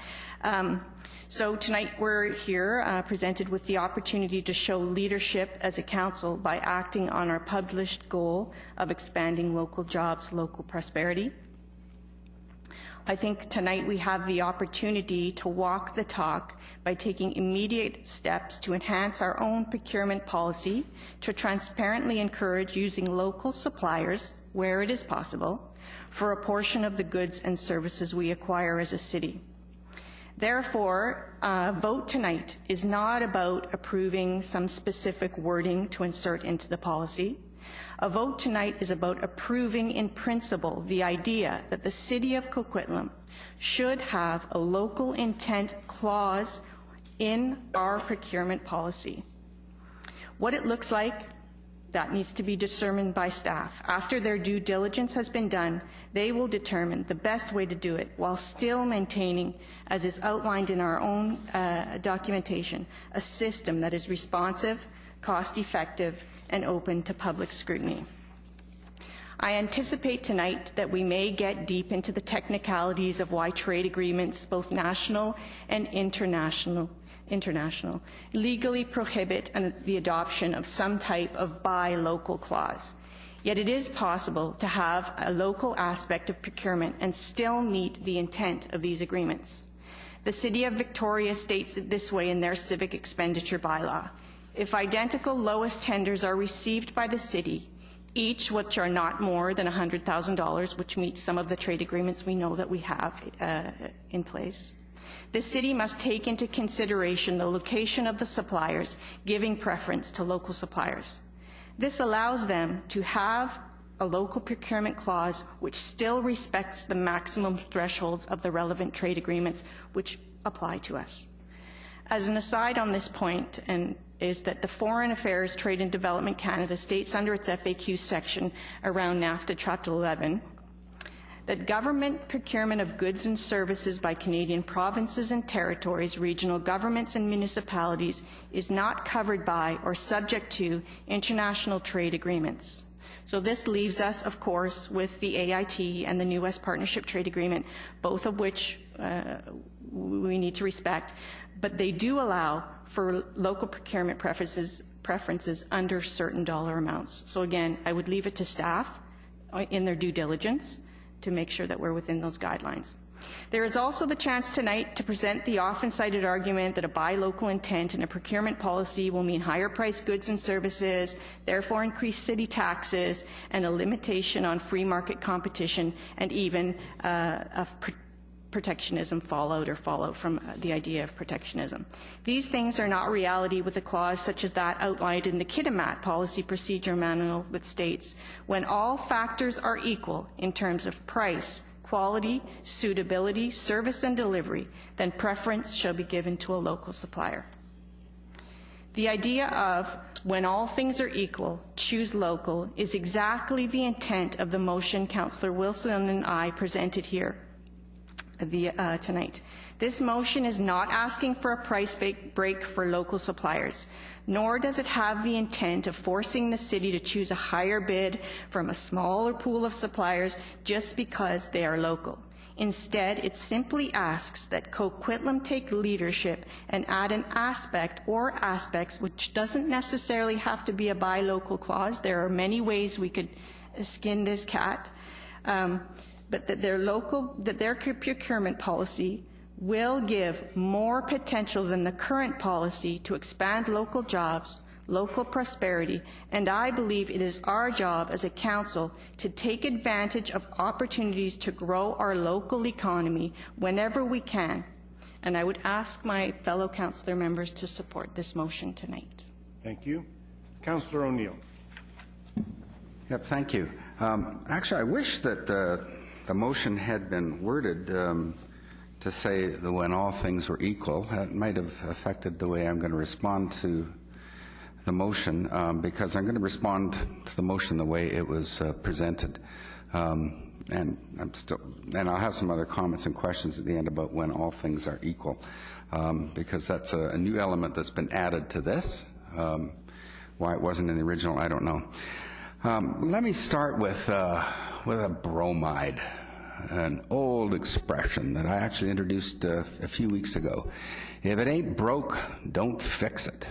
So tonight we're here presented with the opportunity to show leadership as a council by acting on our published goal of expanding local jobs, local prosperity. I think tonight we have the opportunity to walk the talk by taking immediate steps to enhance our own procurement policy, to transparently encourage using local suppliers where it is possible for a portion of the goods and services we acquire as a city. Therefore, vote tonight is not about approving some specific wording to insert into the policy. A vote tonight is about approving in principle the idea that the City of Coquitlam should have a local intent clause in our procurement policy. What it looks like, that needs to be determined by staff. After their due diligence has been done, they will determine the best way to do it while still maintaining, as is outlined in our own documentation, a system that is responsive, cost-effective, and open to public scrutiny. I anticipate tonight that we may get deep into the technicalities of why trade agreements, both national and international, legally prohibit the adoption of some type of buy local clause. Yet it is possible to have a local aspect of procurement and still meet the intent of these agreements. The City of Victoria states it this way in their civic expenditure bylaw. If identical lowest tenders are received by the city, each which are not more than $100,000, which meets some of the trade agreements we know that we have in place, the city must take into consideration the location of the suppliers, giving preference to local suppliers. This allows them to have a local procurement clause which still respects the maximum thresholds of the relevant trade agreements which apply to us. As an aside on this point, is that the Foreign Affairs, Trade and Development Canada states under its FAQ section around NAFTA Chapter 11 that government procurement of goods and services by Canadian provinces and territories, regional governments and municipalities is not covered by or subject to international trade agreements. So this leaves us, of course, with the AIT and the New West Partnership Trade Agreement, both of which we need to respect, but they do allow for local procurement preferences under certain dollar amounts. So again, I would leave it to staff in their due diligence to make sure that we're within those guidelines. There is also the chance tonight to present the often cited argument that a buy local intent in a procurement policy will mean higher priced goods and services, therefore increased city taxes, and a limitation on free market competition, and even a protectionism fallout from the idea of protectionism. These things are not reality with a clause such as that outlined in the Kitimat Policy Procedure Manual that states, when all factors are equal in terms of price, quality, suitability, service and delivery, then preference shall be given to a local supplier. The idea of when all things are equal, choose local is exactly the intent of the motion Councillor Wilson and I presented here tonight. This motion is not asking for a price break for local suppliers, nor does it have the intent of forcing the city to choose a higher bid from a smaller pool of suppliers just because they are local. Instead, it simply asks that Coquitlam take leadership and add an aspect or aspects, which doesn't necessarily have to be a buy local clause. There are many ways we could skin this cat, but that their procurement policy will give more potential than the current policy to expand local jobs, local prosperity, and I believe it is our job as a council to take advantage of opportunities to grow our local economy whenever we can. And I would ask my fellow councillor members to support this motion tonight. Thank you. Councillor O'Neill. Yep, thank you. Actually, I wish that the motion had been worded to say that when all things were equal. It might have affected the way I'm going to respond to the motion, because I'm going to respond to the motion the way it was presented. And I'll have some other comments and questions at the end about when all things are equal, because that's a new element that's been added to this. Why it wasn't in the original, I don't know. Let me start with a bromide, an old expression that I actually introduced a few weeks ago. If it ain't broke, don't fix it.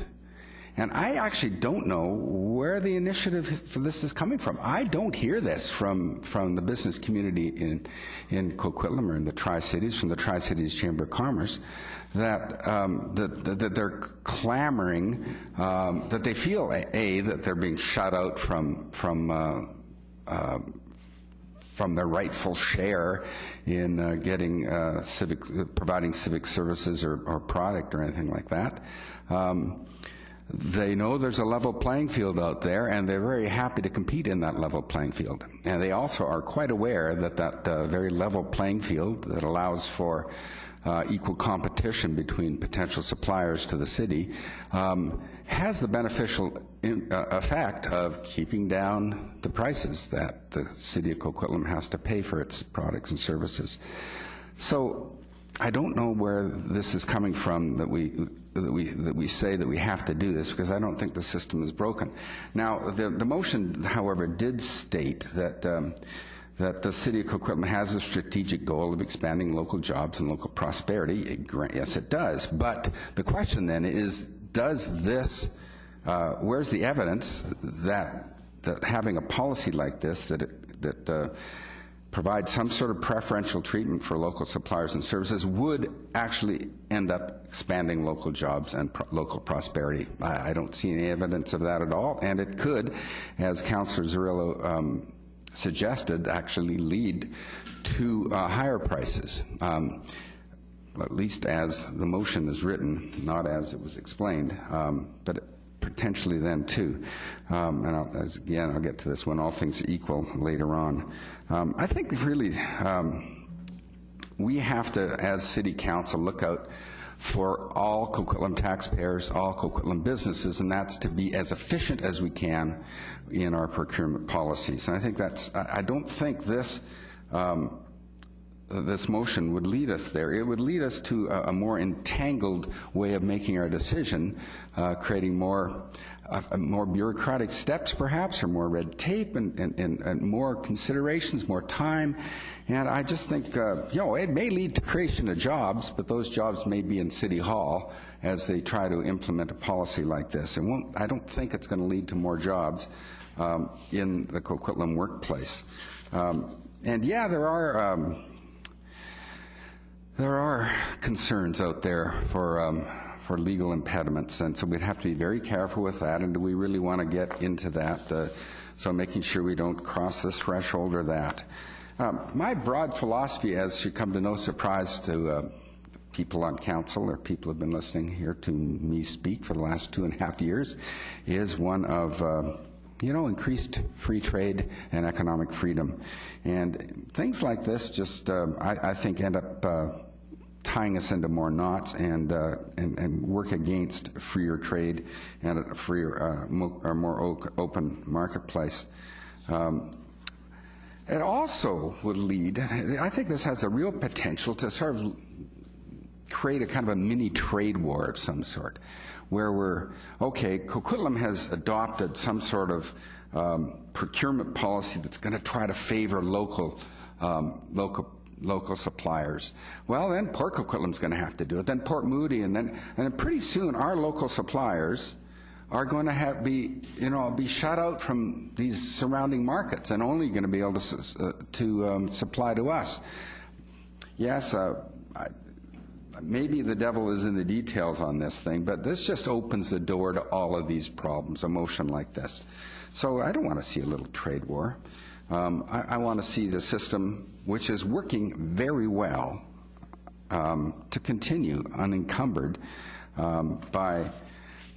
And I actually don't know where the initiative for this is coming from. I don't hear this from the business community in Coquitlam or in the Tri-Cities, from the Tri-Cities Chamber of Commerce, that they're clamoring, that they feel, that they're being shut out from their rightful share in providing civic services or product or anything like that. They know there's a level playing field out there, and they're very happy to compete in that level playing field. And they also are quite aware that that very level playing field that allows for equal competition between potential suppliers to the city has the beneficial effect of keeping down the prices that the city of Coquitlam has to pay for its products and services. So I don't know where this is coming from that we say that we have to do this, because I don't think the system is broken. Now, the motion, however, did state that that the city of Coquitlam has a strategic goal of expanding local jobs and local prosperity. Yes, it does. But the question then is, does this, where's the evidence that having a policy like this, that provides some sort of preferential treatment for local suppliers and services, would actually end up expanding local jobs and local prosperity? I don't see any evidence of that at all, and it could, as Councillor Zerillo suggested, actually lead to higher prices, at least as the motion is written, not as it was explained, but potentially then too. And I'll get to this when all things are equal later on. I think really we have to, as City Council, look out for all Coquitlam taxpayers, all Coquitlam businesses, and that's to be as efficient as we can in our procurement policies. And I think I don't think this this motion would lead us there. It would lead us to a more entangled way of making our decision, creating more bureaucratic steps, perhaps, or more red tape and more considerations, more time. And I just think, it may lead to creation of jobs, but those jobs may be in City Hall as they try to implement a policy like this. I don't think it's going to lead to more jobs in the Coquitlam workplace. And yeah, there are concerns out there for legal impediments, and so we'd have to be very careful with that. And do we really want to get into that? So making sure we don't cross this threshold or that. My broad philosophy, as should come to no surprise to people on council or people who have been listening here to me speak for the last 2.5 years, is one of increased free trade and economic freedom. And things like this just, I think, end up tying us into more knots and work against freer trade and a freer, more open marketplace. It also would lead, I think this has a real potential to sort of create a kind of a mini trade war of some sort, where Coquitlam has adopted some sort of local suppliers. Well, then Port Coquitlam's going to have to do it, then Port Moody, and then pretty soon our local suppliers are going to be shut out from these surrounding markets and only going to be able to supply to us. Yes, maybe the devil is in the details on this thing, but this just opens the door to all of these problems, a motion like this. So I don't want to see a little trade war. I want to see the system, which is working very well, to continue unencumbered by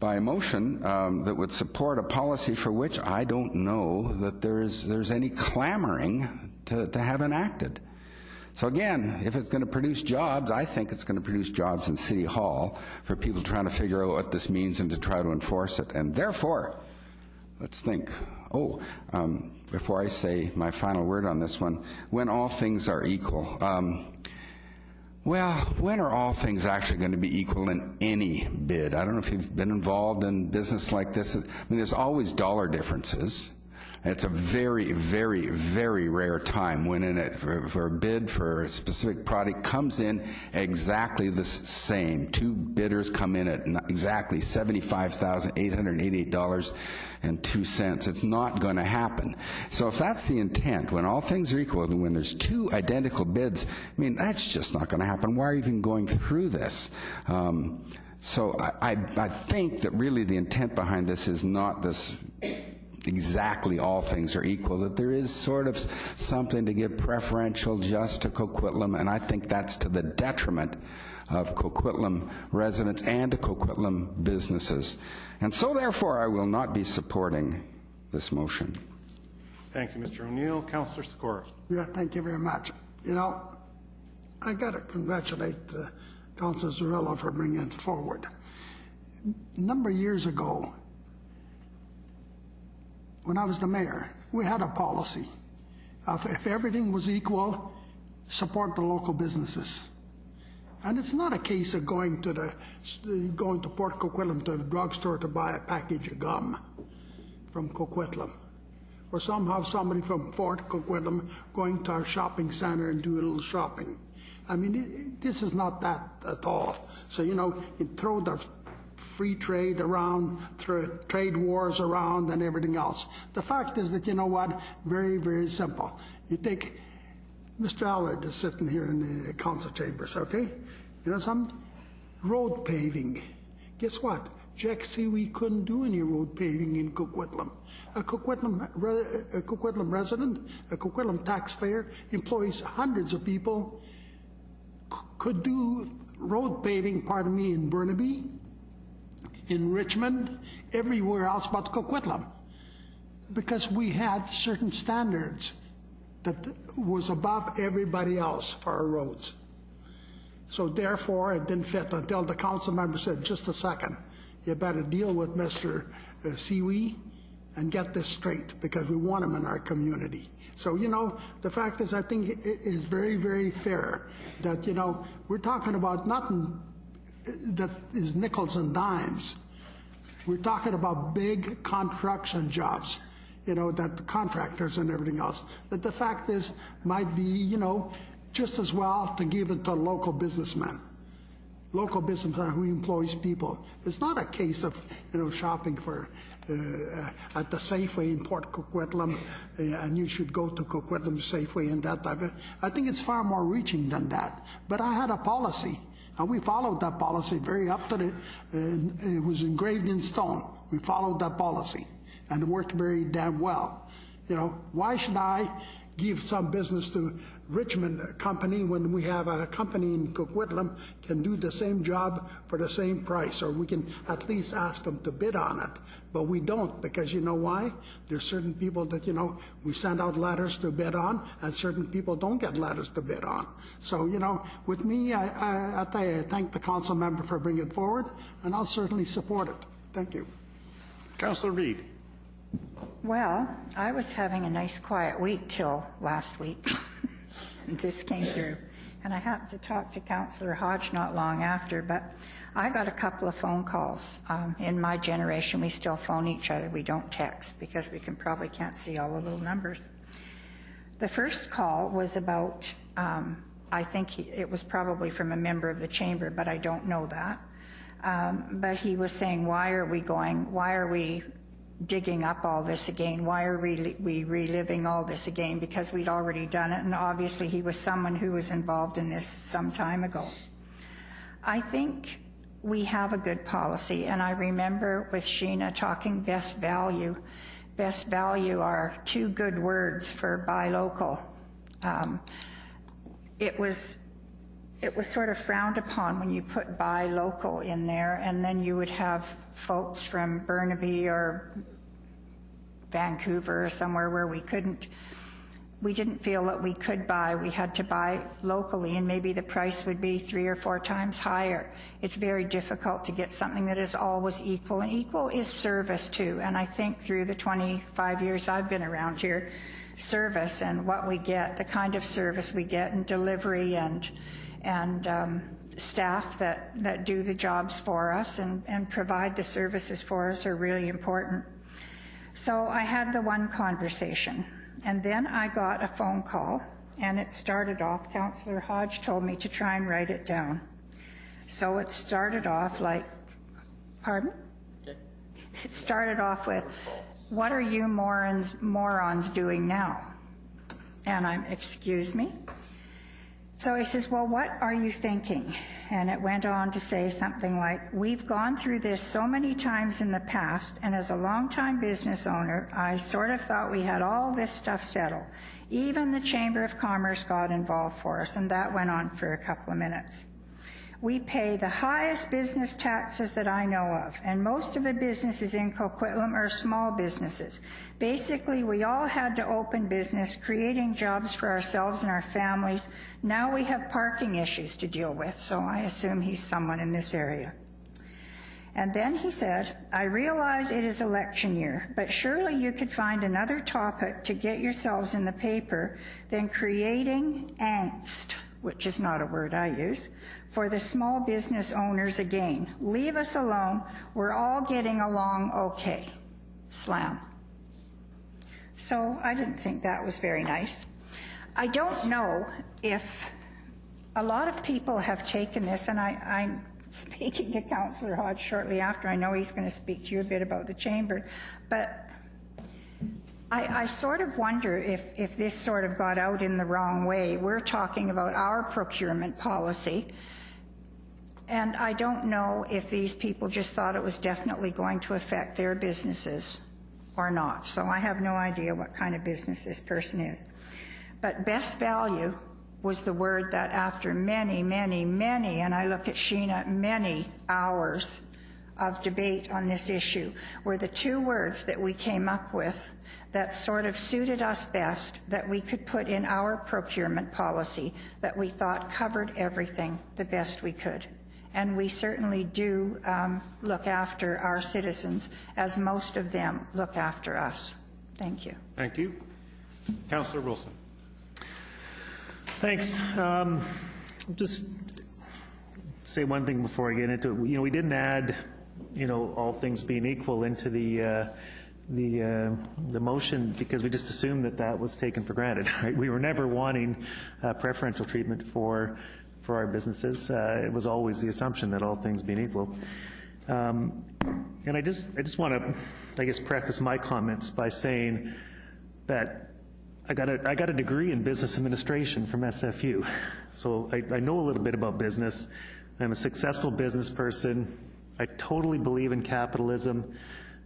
a motion that would support a policy for which I don't know that there's any clamoring to have enacted. So again, if it's going to produce jobs, I think it's going to produce jobs in City Hall for people trying to figure out what this means and to try to enforce it. And therefore, let's think, before I say my final word on this one, when all things are equal. Well, when are all things actually going to be equal in any bid? I don't know if you've been involved in business like this. I mean, there's always dollar differences. It's a very, very, very rare time when for a bid for a specific product comes in exactly the same. Two bidders come in at exactly $75,888.02. It's not going to happen. So if that's the intent, when all things are equal, when there's two identical bids, I mean, that's just not going to happen. Why are you even going through this? So I think that really the intent behind this is not this exactly all things are equal, that there is sort of something to give preferential just to Coquitlam, and I think that's to the detriment of Coquitlam residents and to Coquitlam businesses. And so therefore I will not be supporting this motion. Thank you, Mr. O'Neill. Councillor Sikora. Yeah, thank you very much. You know, I got to congratulate Councillor Zarella for bringing it forward. A number of years ago, when I was the mayor, we had a policy of if everything was equal, support the local businesses. And it's not a case of going to Port Coquitlam to the drugstore to buy a package of gum from Coquitlam, or somehow somebody from Port Coquitlam going to our shopping center and do a little shopping. I mean, this is not that at all. So, you know, you throw the free trade around, trade wars around, and everything else. The fact is that, you know what, very, very simple. You take, Mr. Allard is sitting here in the council chambers, okay? You know some road paving. Guess what? Jack Seawee couldn't do any road paving in Coquitlam. A Coquitlam resident, a Coquitlam taxpayer, employs hundreds of people, could do road paving, pardon me, in Burnaby, in Richmond, everywhere else but Coquitlam, because we had certain standards that was above everybody else for our roads. So therefore, it didn't fit until the council member said, just a second, you better deal with Mr. Seawee and get this straight, because we want him in our community. So, you know, the fact is, I think it is very, very fair that, you know, we're talking about nothing that is nickels and dimes. We're talking about big construction jobs, you know, that the contractors and everything else. That the fact is, might be, you know, just as well to give it to a local businessman who employs people. It's not a case of, you know, shopping for at the Safeway in Port Coquitlam, and you should go to Coquitlam Safeway and that type of. I think it's far more reaching than that. But I had a policy. And we followed that policy very up to it was engraved in stone. We followed that policy, and it worked very damn well. You know, why should I give some business to Richmond company when we have a company in Coquitlam can do the same job for the same price, or we can at least ask them to bid on it. But we don't, because you know why? There's certain people that, you know, we send out letters to bid on, and certain people don't get letters to bid on. So, you know, with me, I thank the council member for bringing it forward, and I'll certainly support it. Thank you. Councillor Reid. Well, I was having a nice quiet week till last week. And this came through. And I happened to talk to Councillor Hodge not long after, but I got a couple of phone calls. In my generation, we still phone each other. We don't text because we can't see all the little numbers. The first call was about I think it was probably from a member of the chamber, but I don't know that. But he was saying, why are we digging up all this again? Why are we reliving all this again? Because we'd already done it, and obviously he was someone who was involved in this some time ago. I think we have a good policy, and I remember with Sheena talking best value. Best value are two good words for buy local. It was sort of frowned upon when you put buy local in there, and then you would have folks from Burnaby or Vancouver or somewhere where we didn't feel that we could buy. We had to buy locally, and maybe the price would be 3 or 4 times higher. It's very difficult to get something that is always equal, and equal is service too. And I think through the 25 years I've been around here, service and what we get, the kind of service we get, and delivery and staff that do the jobs for us and provide the services for us are really important. So I had the one conversation, and then I got a phone call, and it started off, Councillor Hodge told me to try and write it down. So it started off like, pardon? Okay. It started off with, what are you morons doing now? And I'm, excuse me? So he says, well, what are you thinking? And it went on to say something like, we've gone through this so many times in the past, and as a longtime business owner, I sort of thought we had all this stuff settled. Even the Chamber of Commerce got involved for us, and that went on for a couple of minutes. We pay the highest business taxes that I know of, and most of the businesses in Coquitlam are small businesses. Basically, we all had to open business, creating jobs for ourselves and our families. Now we have parking issues to deal with, so I assume he's someone in this area. And then he said, I realize it is election year, but surely you could find another topic to get yourselves in the paper than creating angst, which is not a word I use, for the small business owners again. Leave us alone. We're all getting along okay. Slam. So I didn't think that was very nice. I don't know if a lot of people have taken this, and I'm speaking to Councillor Hodge shortly after. I know he's going to speak to you a bit about the chamber, but I sort of wonder if this sort of got out in the wrong way. We're talking about our procurement policy, and I don't know if these people just thought it was definitely going to affect their businesses or not. So I have no idea what kind of business this person is. But best value was the word that after many, many, many, and I look at Sheena, many hours of debate on this issue, were the two words that we came up with that sort of suited us best, that we could put in our procurement policy, that we thought covered everything the best we could. And we certainly do look after our citizens, as most of them look after us. Thank you. Thank you. Councillor Wilson. Thanks. Just say one thing before I get into it. We didn't add, all things being equal into the motion because we just assumed that was taken for granted. Right? We were never wanting preferential treatment for our businesses. It was always the assumption that all things being equal. And I just want to, preface my comments by saying that I got a degree in business administration from SFU, so I know a little bit about business. I'm a successful business person. I totally believe in capitalism,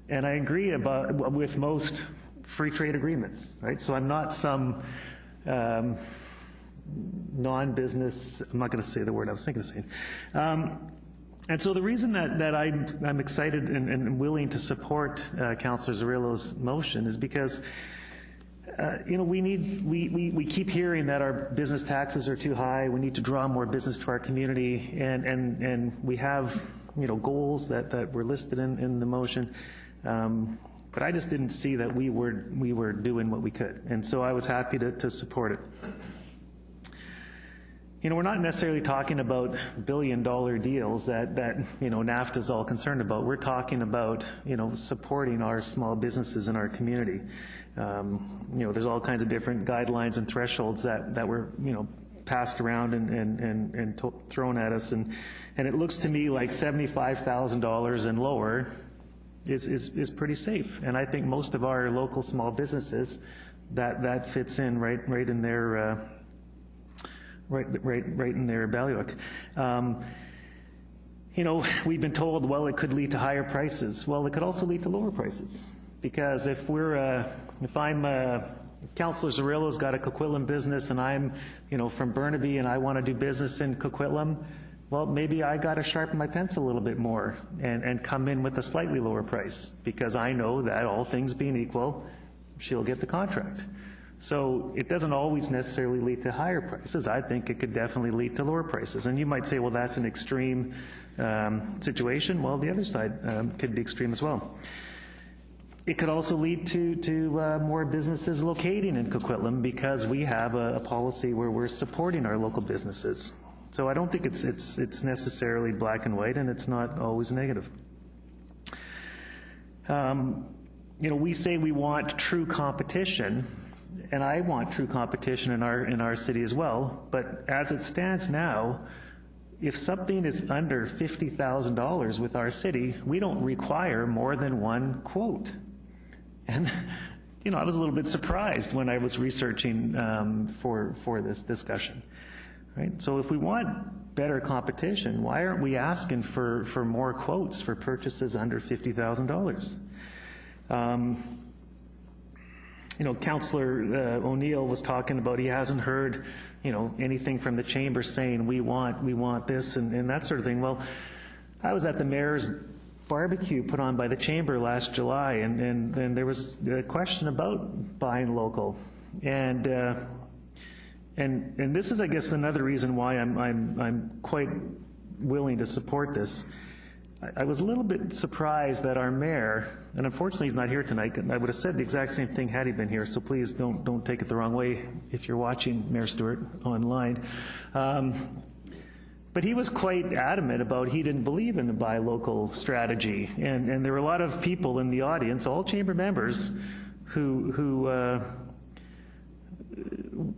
and I agree with most free trade agreements. Right, so I'm not some non-business. I'm not going to say the word I was thinking of saying. And so the reason that I'm excited and willing to support Councillor Zarrillo's motion is because. We keep hearing that our business taxes are too high. We need to draw more business to our community, and we have goals that were listed in the motion. But I just didn't see that we were doing what we could, and so I was happy to support it. We're not necessarily talking about billion-dollar deals that NAFTA is all concerned about. We're talking about supporting our small businesses in our community. There's all kinds of different guidelines and thresholds that were passed around and thrown at us, and it looks to me like $75,000 and lower is pretty safe. And I think most of our local small businesses, that fits in right in their right in their bailiwick. You know, we've been told, well, it could lead to higher prices. Well, it could also lead to lower prices, because if I'm Councillor Zarillo's got a Coquitlam business and I'm, you know, from Burnaby and I want to do business in Coquitlam, well, maybe I got to sharpen my pencil a little bit more and come in with a slightly lower price, because I know that all things being equal, she'll get the contract. So it doesn't always necessarily lead to higher prices. I think it could definitely lead to lower prices. And you might say, well, that's an extreme situation. Well, the other side could be extreme as well. It could also lead to more businesses locating in Coquitlam, because we have a policy where we're supporting our local businesses. So I don't think it's necessarily black and white, and it's not always negative. You know, we say we want true competition, and I want true competition in our city as well. But as it stands now, if something is under $50,000 with our city, we don't require more than one quote. And, you know, I was a little bit surprised when I was researching for this discussion, right? So if we want better competition, why aren't we asking for more quotes for purchases under $50,000? You know, Councillor O'Neill was talking about he hasn't heard, you know, anything from the chamber saying we want this and that sort of thing. Well, I was at the mayor's barbecue put on by the chamber last July, and there was a question about buying local, and this is, I guess, another reason why I'm quite willing to support this. I was a little bit surprised that our mayor, and unfortunately he's not here tonight, I would have said the exact same thing had he been here, so please don't take it the wrong way if you're watching Mayor Stewart online. But he was quite adamant about he didn't believe in the buy local strategy, and there were a lot of people in the audience, all chamber members, who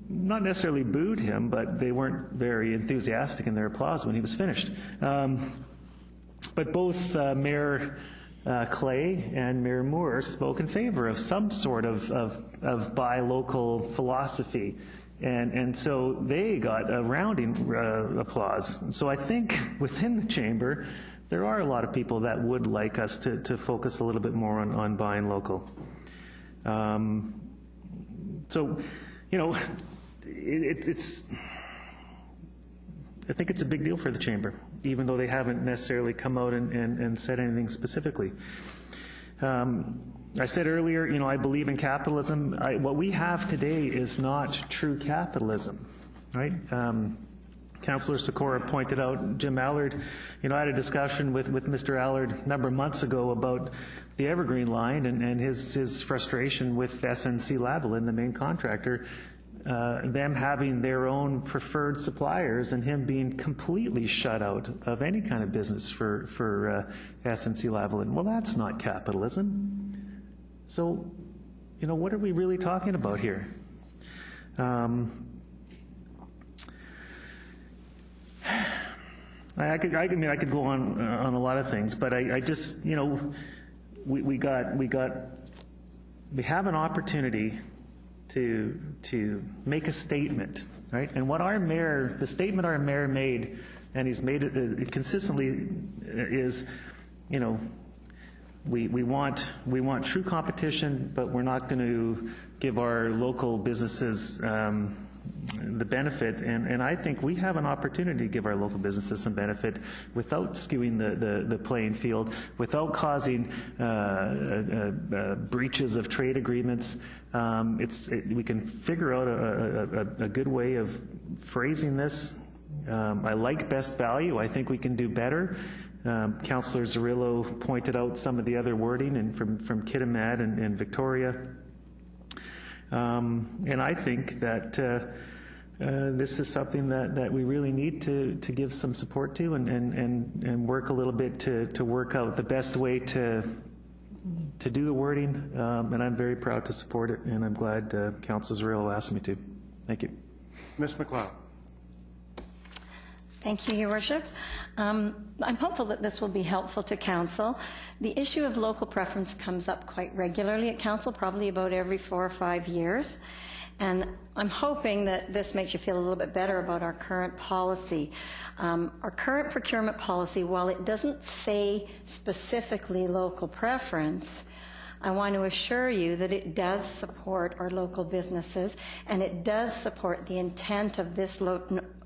not necessarily booed him, but they weren't very enthusiastic in their applause when he was finished. But both Mayor Clay and Mayor Moore spoke in favor of some sort of buy local philosophy. And so they got a rounding applause. So I think within the chamber, there are a lot of people that would like us to focus a little bit more on buying local. So, you know, I think it's a big deal for the chamber, even though they haven't necessarily come out and said anything specifically. I said earlier, you know, I believe in capitalism. What we have today is not true capitalism, right? Councillor Sikora pointed out, Jim Allard, you know, I had a discussion with Mr. Allard a number of months ago about the Evergreen line and his frustration with SNC Lavalin, the main contractor, them having their own preferred suppliers and him being completely shut out of any kind of business for SNC Lavalin. Well, that's not capitalism. So, you know, what are we really talking about here? I could go on a lot of things, but I just, you know, we have an opportunity to make a statement, right? And what our mayor, the statement our mayor made, and he's made it consistently, is, you know, we want true competition, but we're not going to give our local businesses the benefit, and I think we have an opportunity to give our local businesses some benefit without skewing the playing field, without causing breaches of trade agreements. We can figure out a good way of phrasing this. I like best value. I think we can do better. Councillor Zarillo pointed out some of the other wording and from Kitimat and Victoria. And I think that this is something that we really need to give some support to and work a little bit to work out the best way to do the wording. And I'm very proud to support it, and I'm glad Councillor Zarillo asked me to. Thank you. Ms. McLeod. Thank you, Your Worship. I'm hopeful that this will be helpful to Council. The issue of local preference comes up quite regularly at Council, probably about every 4 or 5 years. And I'm hoping that this makes you feel a little bit better about our current policy. Our current procurement policy, while it doesn't say specifically local preference, I want to assure you that it does support our local businesses, and it does support the intent of this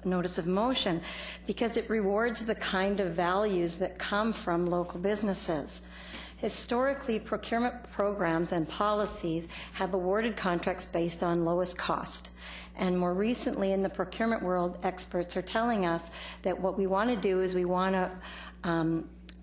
notice of motion, because it rewards the kind of values that come from local businesses. Historically, procurement programs and policies have awarded contracts based on lowest cost. And more recently in the procurement world, experts are telling us that what we want to do is we want to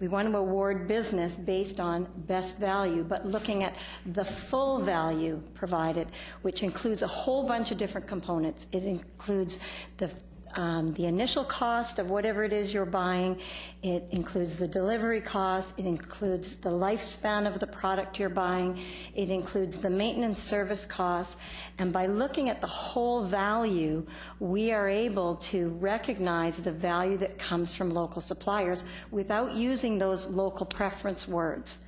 award business based on best value, but looking at the full value provided, which includes a whole bunch of different components. It includes the initial cost of whatever it is you're buying. It includes the delivery cost. It includes the lifespan of the product you're buying. It includes the maintenance service costs. And by looking at the whole value, we are able to recognize the value that comes from local suppliers without using those local preference words.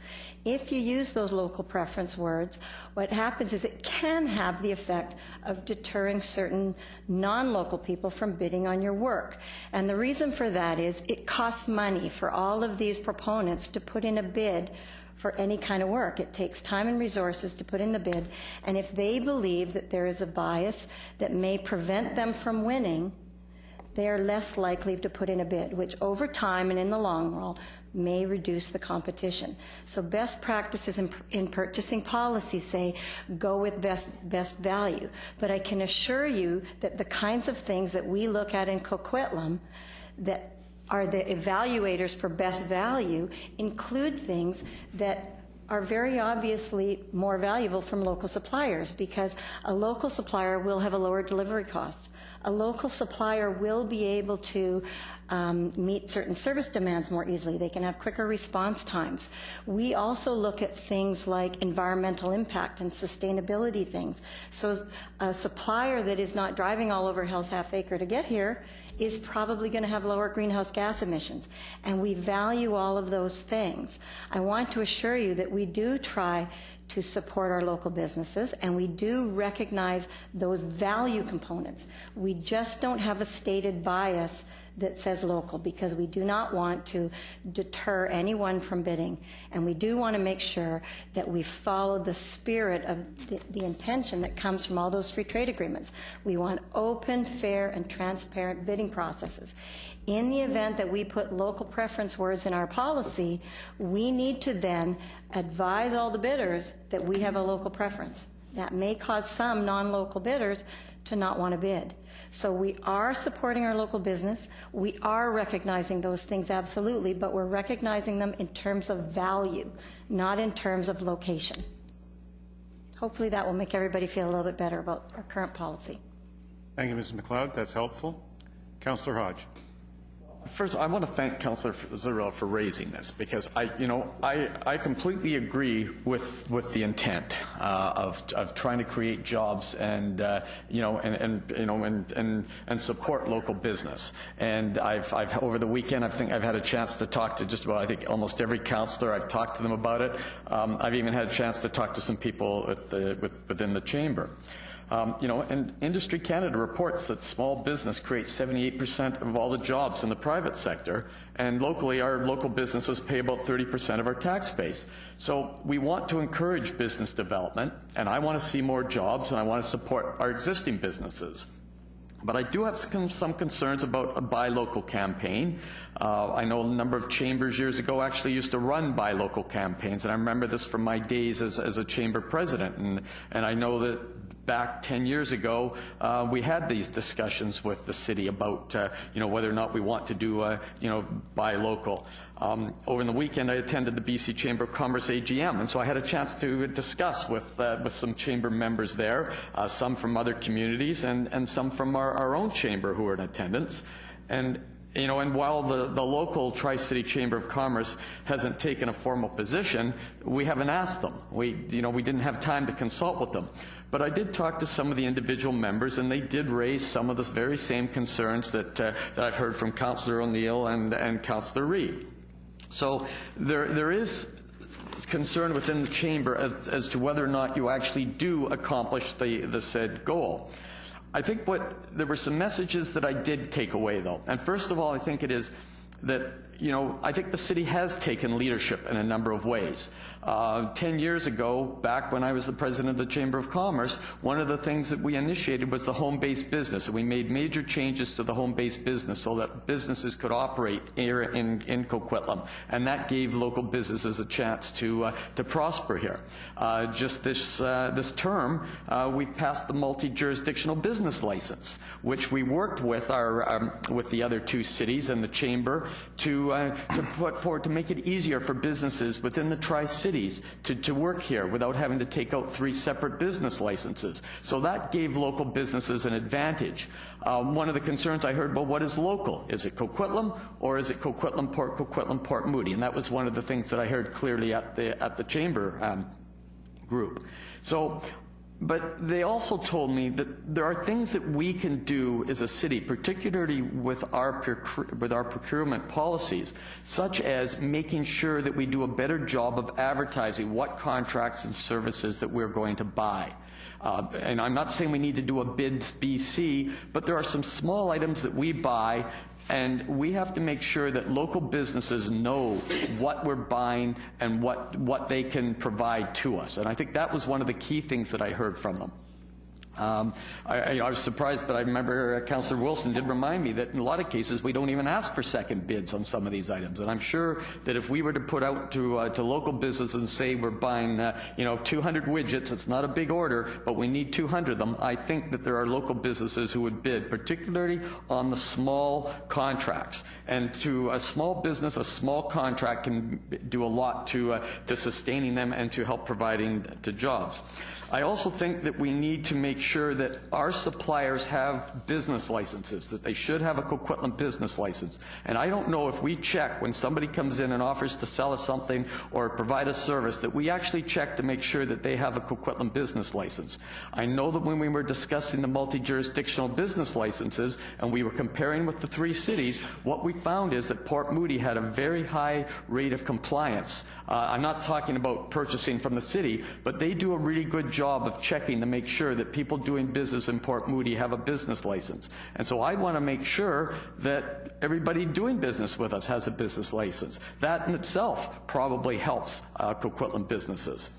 If you use those local preference words, what happens is it can have the effect of deterring certain non-local people from bidding on your work. And the reason for that is it costs money for all of these proponents to put in a bid for any kind of work. It takes time and resources to put in the bid, and if they believe that there is a bias that may prevent them from winning, they are less likely to put in a bid, which over time and in the long run may reduce the competition. So best practices in purchasing policy say go with best value. But I can assure you that the kinds of things that we look at in Coquitlam that are the evaluators for best value include things that are very obviously more valuable from local suppliers, because a local supplier will have a lower delivery cost. A local supplier will be able to meet certain service demands more easily. They can have quicker response times. We also look at things like environmental impact and sustainability things. So a supplier that is not driving all over Hell's Half Acre to get here is probably going to have lower greenhouse gas emissions. And we value all of those things. I want to assure you that we do try to support our local businesses, and we do recognize those value components. We just don't have a stated bias that says local, because we do not want to deter anyone from bidding, and we do want to make sure that we follow the spirit of the intention that comes from all those free trade agreements. We want open, fair, and transparent bidding processes. In the event that we put local preference words in our policy, we need to then advise all the bidders that we have a local preference. That may cause some non-local bidders to not want to bid. So we are supporting our local business. We are recognizing those things, absolutely, but we're recognizing them in terms of value, not in terms of location. Hopefully that will make everybody feel a little bit better about our current policy. Thank you, Mrs. McLeod. That's helpful. Councillor Hodge. First, I want to thank Councillor Zerrell for raising this, because I completely agree with the intent of trying to create jobs and support local business. And I've over the weekend, I've had a chance to talk to just about, I think, almost every councillor. I've talked to them about it. I've even had a chance to talk to some people within the chamber. And Industry Canada reports that small business creates 78% of all the jobs in the private sector, and locally, our local businesses pay about 30% of our tax base. So we want to encourage business development, and I want to see more jobs, and I want to support our existing businesses. But I do have some concerns about a buy local campaign. I know a number of chambers years ago actually used to run buy local campaigns, and I remember this from my days as a chamber president. And I know that back 10 years ago, we had these discussions with the city about whether or not we want to do buy local. Over the weekend, I attended the BC Chamber of Commerce AGM, and so I had a chance to discuss with some chamber members there, some from other communities and some from our own chamber who were in attendance. And while the local Tri-City Chamber of Commerce hasn't taken a formal position, we haven't asked them. We didn't have time to consult with them. But I did talk to some of the individual members, and they did raise some of the very same concerns that I've heard from Councillor O'Neill and Councillor Reid. So there is concern within the chamber as to whether or not you actually do accomplish the said goal. I think there were some messages that I did take away, though. And first of all, I think it is that, you know, I think the city has taken leadership in a number of ways. 10 years ago, back when I was the president of the Chamber of Commerce, one of the things that we initiated was the home-based business, and we made major changes to the home-based business so that businesses could operate here in Coquitlam, and that gave local businesses a chance to prosper here. Just this term, we've passed the multi-jurisdictional business license, which we worked with with the other two cities and the Chamber to put forward to make it easier for businesses within the Tri-Cities to work here without having to take out 3 separate business licenses. So that gave local businesses an advantage. One of the concerns I heard, well, what is local? Is it Coquitlam or is it Coquitlam, Port Moody? And that was one of the things that I heard clearly at the Chamber group. So, but they also told me that there are things that we can do as a city, particularly with our procurement policies, such as making sure that we do a better job of advertising what contracts and services that we're going to buy. And I'm not saying we need to do a bids BC, but there are some small items that we buy, and we have to make sure that local businesses know what we're buying and what they can provide to us. And I think that was one of the key things that I heard from them. I was surprised, but I remember Councillor Wilson did remind me that in a lot of cases we don't even ask for second bids on some of these items. And I'm sure that if we were to put out to local businesses and say we're buying 200 widgets, it's not a big order, but we need 200 of them, I think that there are local businesses who would bid, particularly on the small contracts. And to a small business, a small contract can do a lot to sustaining them and to help providing to jobs. I also think that we need to make sure that our suppliers have business licenses, that they should have a Coquitlam business license. And I don't know if we check when somebody comes in and offers to sell us something or provide a service, that we actually check to make sure that they have a Coquitlam business license. I know that when we were discussing the multi-jurisdictional business licenses and we were comparing with the 3 cities, what we found is that Port Moody had a very high rate of compliance. I'm not talking about purchasing from the city, but they do a really good job of checking to make sure that people doing business in Port Moody have a business license. And so I want to make sure that everybody doing business with us has a business license. That in itself probably helps Coquitlam businesses.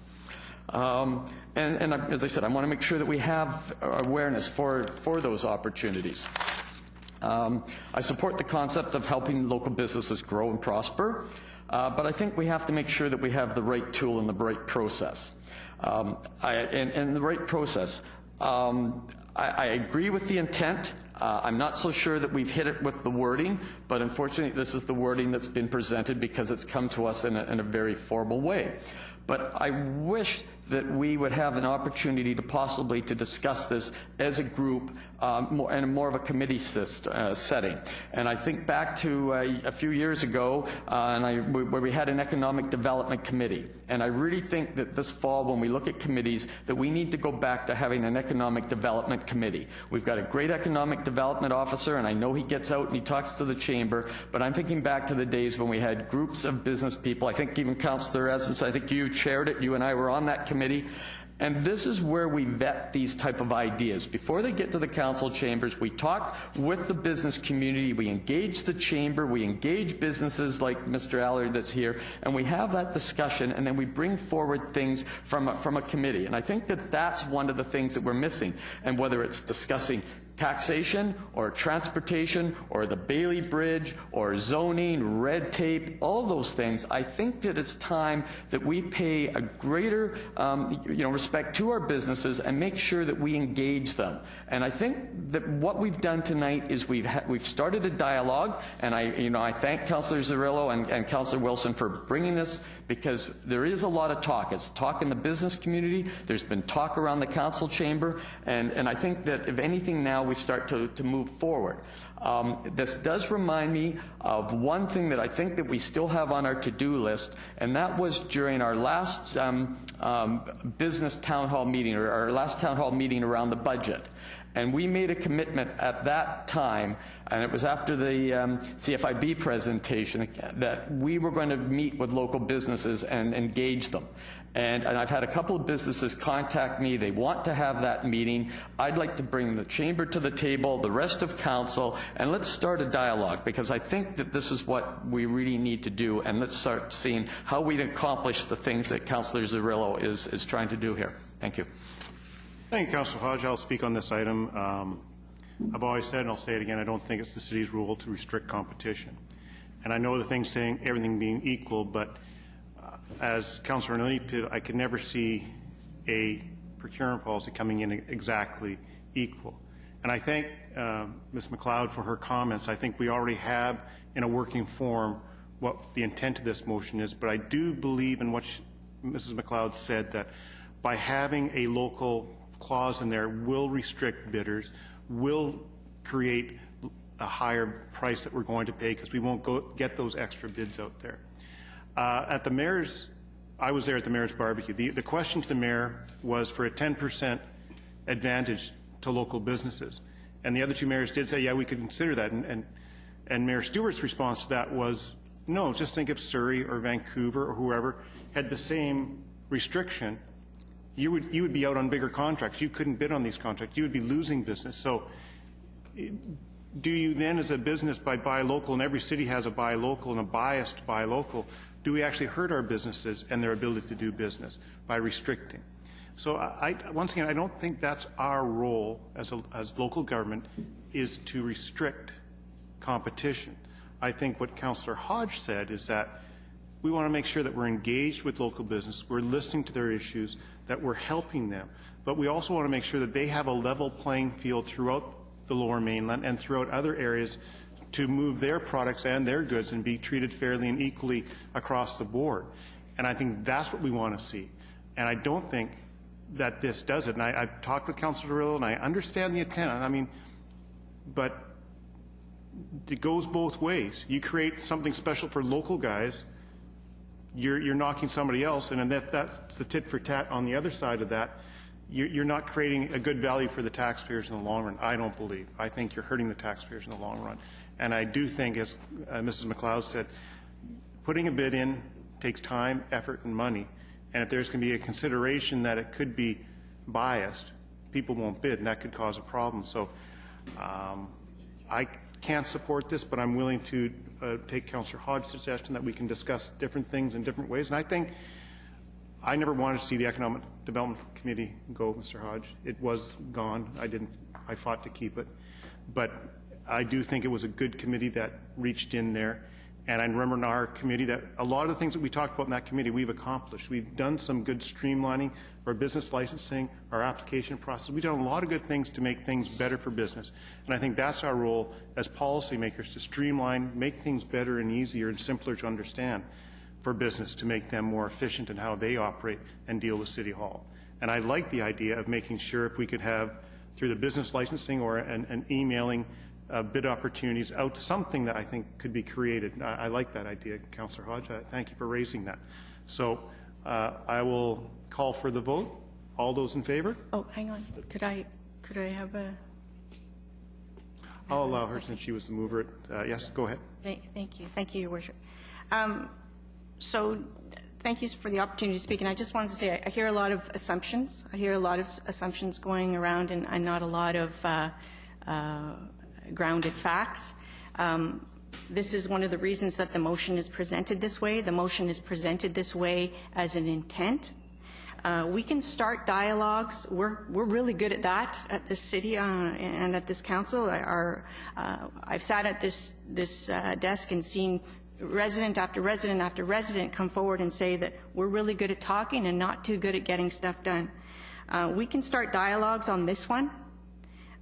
And as I said, I want to make sure that we have awareness for those opportunities. I support the concept of helping local businesses grow and prosper, but I think we have to make sure that we have the right tool and the right process. And the right process. I agree with the intent. I'm not so sure that we've hit it with the wording, but unfortunately this is the wording that's been presented because it's come to us in a very formal way. But I wish that we would have an opportunity to possibly to discuss this as a group in more of a committee setting. And I think back to a few years ago where we had an economic development committee. And I really think that this fall, when we look at committees, that we need to go back to having an economic development committee. We've got a great economic development officer, and I know he gets out and he talks to the chamber, but I'm thinking back to the days when we had groups of business people. I think even Councillor Esmond, I think you chaired it, you and I were on that committee. And this is where we vet these type of ideas. Before they get to the council chambers, we talk with the business community, we engage the chamber, we engage businesses like Mr. Allard that's here, and we have that discussion, and then we bring forward things from a committee. And I think that that's one of the things that we're missing. And whether it's discussing taxation or transportation or the Bailey Bridge or zoning, red tape, all of those things, I think that it's time that we pay a greater respect to our businesses and make sure that we engage them. And I think that what we've done tonight is we've started a dialogue, and I thank Councillor Zerillo and Councillor Wilson for bringing this because there is a lot of talk. It's talk in the business community, there's been talk around the council chamber, and I think that if anything now we start to move forward. This does remind me of one thing that I think that we still have on our to-do list, and that was during our last business town hall meeting, or our last town hall meeting around the budget. And we made a commitment at that time, and it was after the CFIB presentation, that we were going to meet with local businesses and engage them. And I've had a couple of businesses contact me. They want to have that meeting. I'd like to bring the chamber to the table, the rest of council, and let's start a dialogue, because I think that this is what we really need to do, and let's start seeing how we accomplish the things that Councillor Zerillo is trying to do here. Thank you. Thank you, Councillor Hodge. I'll speak on this item. I've always said, and I'll say it again, I don't think it's the city's role to restrict competition. And I know the thing saying everything being equal, but as Councillor O'Neill put, I could never see a procurement policy coming in exactly equal. And I thank Ms. MacLeod for her comments. I think we already have in a working form what the intent of this motion is, but I do believe in what Mrs. MacLeod said, that by having a local clause in there will restrict bidders, will create a higher price that we're going to pay, because we won't get those extra bids out there. At the mayor's, I was there at the mayor's barbecue. The question to the mayor was for a 10% advantage to local businesses. And the other two mayors did say, yeah, we could consider that. And Mayor Stewart's response to that was, no, just think if Surrey or Vancouver or whoever had the same restriction, you would be out on bigger contracts. You couldn't bid on these contracts. You would be losing business. So do you then, as a business, by buy local, and every city has a buy local and a biased buy local, do we actually hurt our businesses and their ability to do business by restricting? So once again, I don't think that's our role as local government, is to restrict competition. I think what Councillor Hodge said is that we want to make sure that we're engaged with local business, we're listening to their issues, that we're helping them. But we also want to make sure that they have a level playing field throughout the Lower Mainland and throughout other areas to move their products and their goods and be treated fairly and equally across the board. And I think that's what we want to see. And I don't think that this does it. And I've talked with Councillor Zerillo, and I understand the intent. I mean, but it goes both ways. You create something special for local guys, you're knocking somebody else, and then that's the tit for tat on the other side of that. You're not creating a good value for the taxpayers in the long run, I don't believe. I think you're hurting the taxpayers in the long run. And I do think, as Mrs. MacLeod said, putting a bid in takes time, effort, and money. And if there's going to be a consideration that it could be biased, people won't bid, and that could cause a problem. So I can't support this, but I'm willing to take Councillor Hodge's suggestion that we can discuss different things in different ways. And I think I never wanted to see the Economic Development Committee go, Mr. Hodge. It was gone. I fought to keep it. But I do think it was a good committee that reached in there. And I remember in our committee that a lot of the things that we talked about in that committee we've accomplished. We've done some good streamlining of our business licensing, our application process. We've done a lot of good things to make things better for business. And I think that's our role as policymakers, to streamline, make things better and easier and simpler to understand for business, to make them more efficient in how they operate and deal with City Hall. And I like the idea of making sure if we could have, through the business licensing or an emailing, bid opportunities out, something that I think could be created. I like that idea, Councillor Hodge. Thank you for raising that. So I will call for the vote. All those in favour? Oh, hang on. Could I have a... I'll allow her since she was the mover. Yes, go ahead. Thank you. Thank you, Your Worship. So thank you for the opportunity to speak. And I just wanted to say I hear a lot of assumptions. I hear a lot of assumptions going around and not a lot of grounded facts. This is one of the reasons that the motion is presented this way. The motion is presented this way as an intent. We can start dialogues. We're really good at that at this city and at this council. I've sat at this desk and seen resident after resident after resident come forward and say that we're really good at talking and not too good at getting stuff done. We can start dialogues on this one.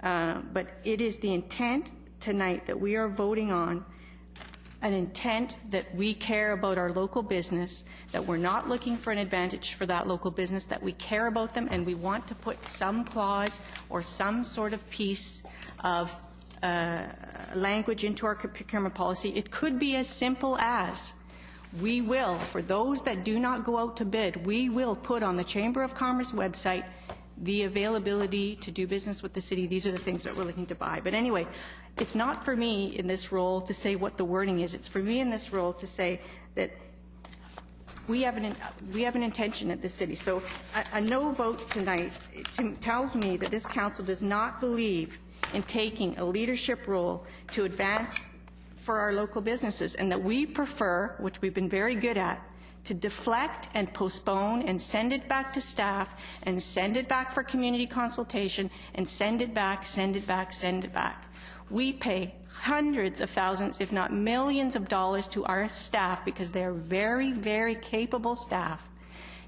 But it is the intent tonight that we are voting on an intent that we care about our local business, that we're not looking for an advantage for that local business, that we care about them, and we want to put some clause or some sort of piece of language into our procurement policy. It could be as simple as, we will, for those that do not go out to bid, we will put on the Chamber of Commerce website the availability to do business with the city. These are the things that we're looking to buy. But anyway, it's not for me in this role to say what the wording is. It's for me in this role to say that we have an intention at the city. So a no vote tonight tells me that this council does not believe in taking a leadership role to advance for our local businesses, and that we prefer, which we've been very good at, to deflect and postpone and send it back to staff and send it back for community consultation and send it back, send it back, send it back. We pay hundreds of thousands, if not millions of dollars to our staff, because they are very, very capable staff,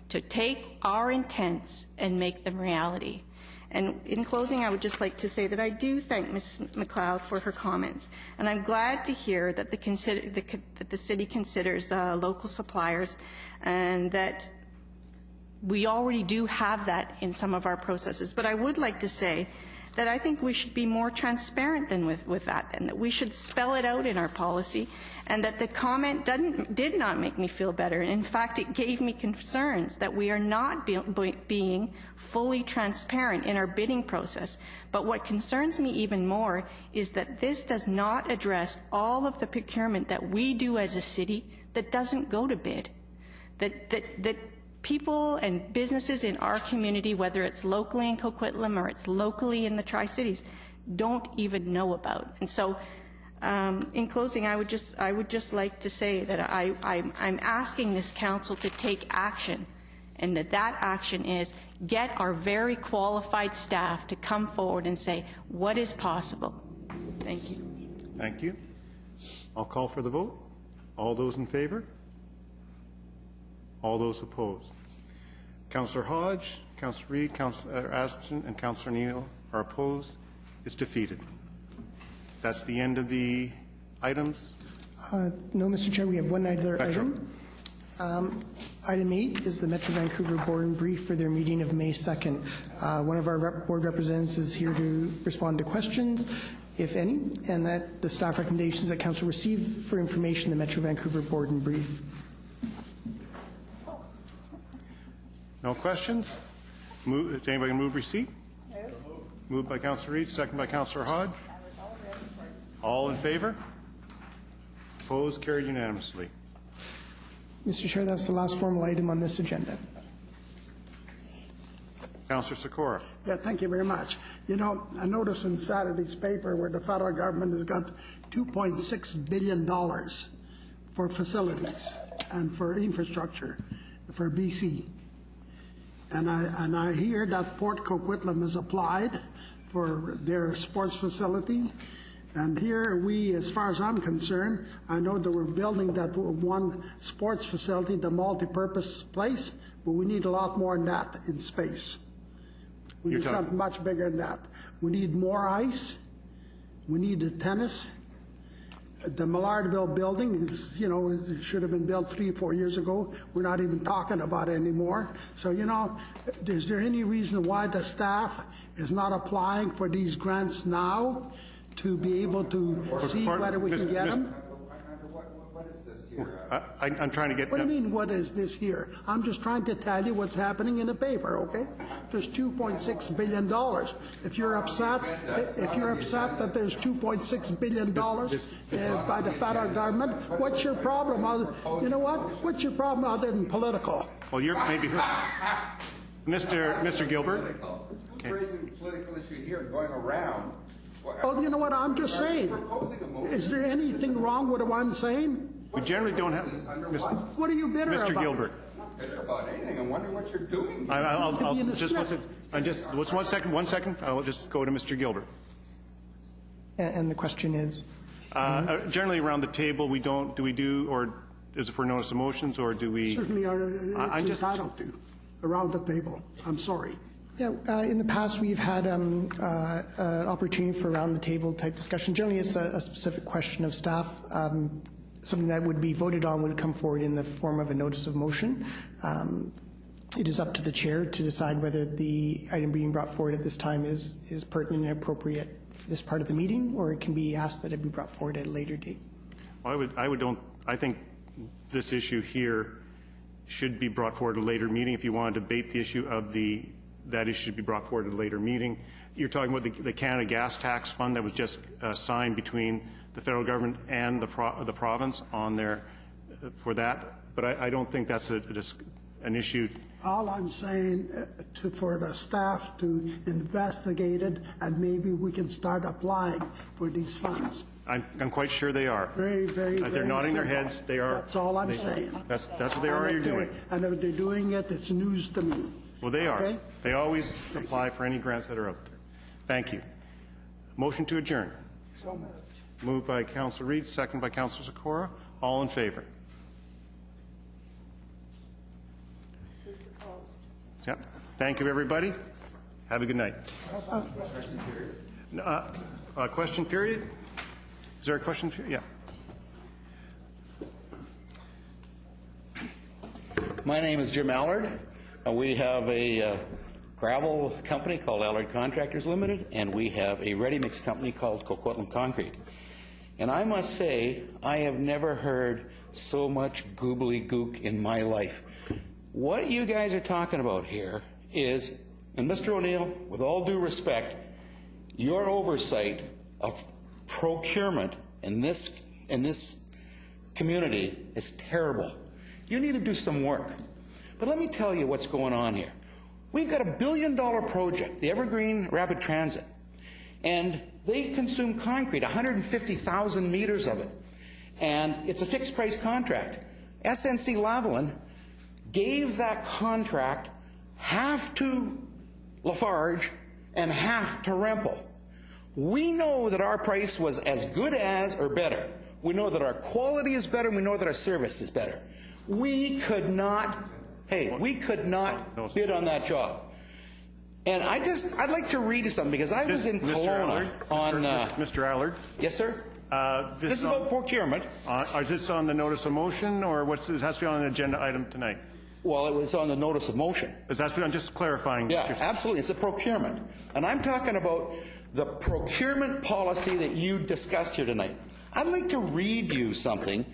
to take our intents and make them reality. And in closing, I would just like to say that I do thank Ms. McLeod for her comments, and I'm glad to hear that the city considers local suppliers, and that we already do have that in some of our processes. But I would like to say that I think we should be more transparent than with that, and that we should spell it out in our policy, and that the comment did not make me feel better. In fact, it gave me concerns that we are not being fully transparent in our bidding process. But what concerns me even more is that this does not address all of the procurement that we do as a city that doesn't go to bid, that people and businesses in our community, whether it's locally in Coquitlam or it's locally in the Tri-Cities, don't even know about. And so, in closing, I would just like to say that I'm asking this council to take action, and that action is get our very qualified staff to come forward and say what is possible. Thank you. Thank you. I'll call for the vote. All those in favor? All those opposed? Councillor Hodge, Councillor Reid, Councillor Asmussen, and Councillor Neal are opposed. It's defeated. That's the end of the items. No, Mr. Chair, we have one other Metro. item. Item 8 is the Metro Vancouver Board and Brief for their meeting of May 2nd. One of our board representatives is here to respond to questions, if any, and that the staff recommendations that council received for information in the Metro Vancouver Board and Brief. No questions? Is anybody move receipt? No. Moved by Councillor Reid, second by Councillor Hodge. All in favor? Opposed? Carried unanimously. Mr. Chair, that's the last formal item on this agenda. Councillor Sikora. Yeah, thank you very much. You know, I noticed in Saturday's paper where the federal government has got $2.6 billion for facilities and for infrastructure for BC. And I hear that Port Coquitlam has applied for their sports facility. And here we, as far as I'm concerned, I know that we're building that one sports facility, the multi-purpose place, but we need a lot more than that in space. We need something much bigger than that. We need more ice. We need the tennis. The Millardville building is, you know, it should have been built 3 or 4 years ago. We're not even talking about it anymore. So, you know, is there any reason why the staff is not applying for these grants now to be able to see whether we can get them? What is this here? I'm trying to get... What do you mean, what is this here? I'm just trying to tell you what's happening in the paper, okay? There's $2.6 billion. If you're upset that there's $2.6 billion by the federal government, what's your problem? You know what? What's your problem other than political? Well, you're maybe... Mr. Gilbert? Okay. Raising the political issue here and going around... Well, you know what? I'm just saying. Is there anything wrong with what I'm saying? We generally don't have... What are you bitter about? Mr. Gilbert. Bitter about anything. I'm wondering what you're doing. One second. I'll just go to Mr. Gilbert. And the question is? Generally around the table, we don't, do we do, or is it for notice of motions, or do we? Certainly it's entitled to, around the table. I'm sorry. Yeah, in the past we've had an opportunity for around the table type discussion. Generally it's a specific question of staff something that would be voted on would come forward in the form of a notice of motion. It is up to the chair to decide whether the item being brought forward at this time is pertinent and appropriate for this part of the meeting, or it can be asked that it be brought forward at a later date. Well, I think this issue here should be brought forward at a later meeting. If you want to debate the issue of that issue should be brought forward at a later meeting. You're talking about the Canada Gas Tax Fund that was just signed between the federal government and the province on there for that, but I don't think that's an issue. All I'm saying for the staff to investigate it, and maybe we can start applying for these funds. I'm quite sure they are. Very, very, they're nodding simple. their heads. They are. That's all I'm saying. That's what they are. You're doing. And if they're doing it, it's news to me. Well, they are. Okay? They always apply for any grants that are out there. Thank you. Motion to adjourn. So moved. Moved by Councillor Reid, second by Councillor Sikora. All in favor? Yep. Thank you, everybody. Have a good night. Question period? Is there a question period? Yeah. My name is Jim Allard. We have a gravel company called Allard Contractors Limited, and we have a ready-mix company called Coquitlam Concrete. And I must say, I have never heard so much goobly-gook in my life. What you guys are talking about here is, and Mr. O'Neill, with all due respect, your oversight of procurement in this community is terrible. You need to do some work. But let me tell you what's going on here. We've got $1 billion project, the Evergreen Rapid Transit, and they consume concrete, 150,000 meters of it, and it's a fixed price contract. SNC Lavalin gave that contract half to Lafarge and half to Rempel. We know that our price was as good as or better. We know that our quality is better, and we know that our service is better. We could not, we could not bid on that job. And I'd like to read you something, because I was in Kelowna on... Mr. Allard? Yes, sir? This is about procurement. Is this on the notice of motion, or it has to be on an agenda item tonight? Well, it was on the notice of motion. I'm just clarifying. Yeah, absolutely. It's a procurement. And I'm talking about the procurement policy that you discussed here tonight. I'd like to read you something,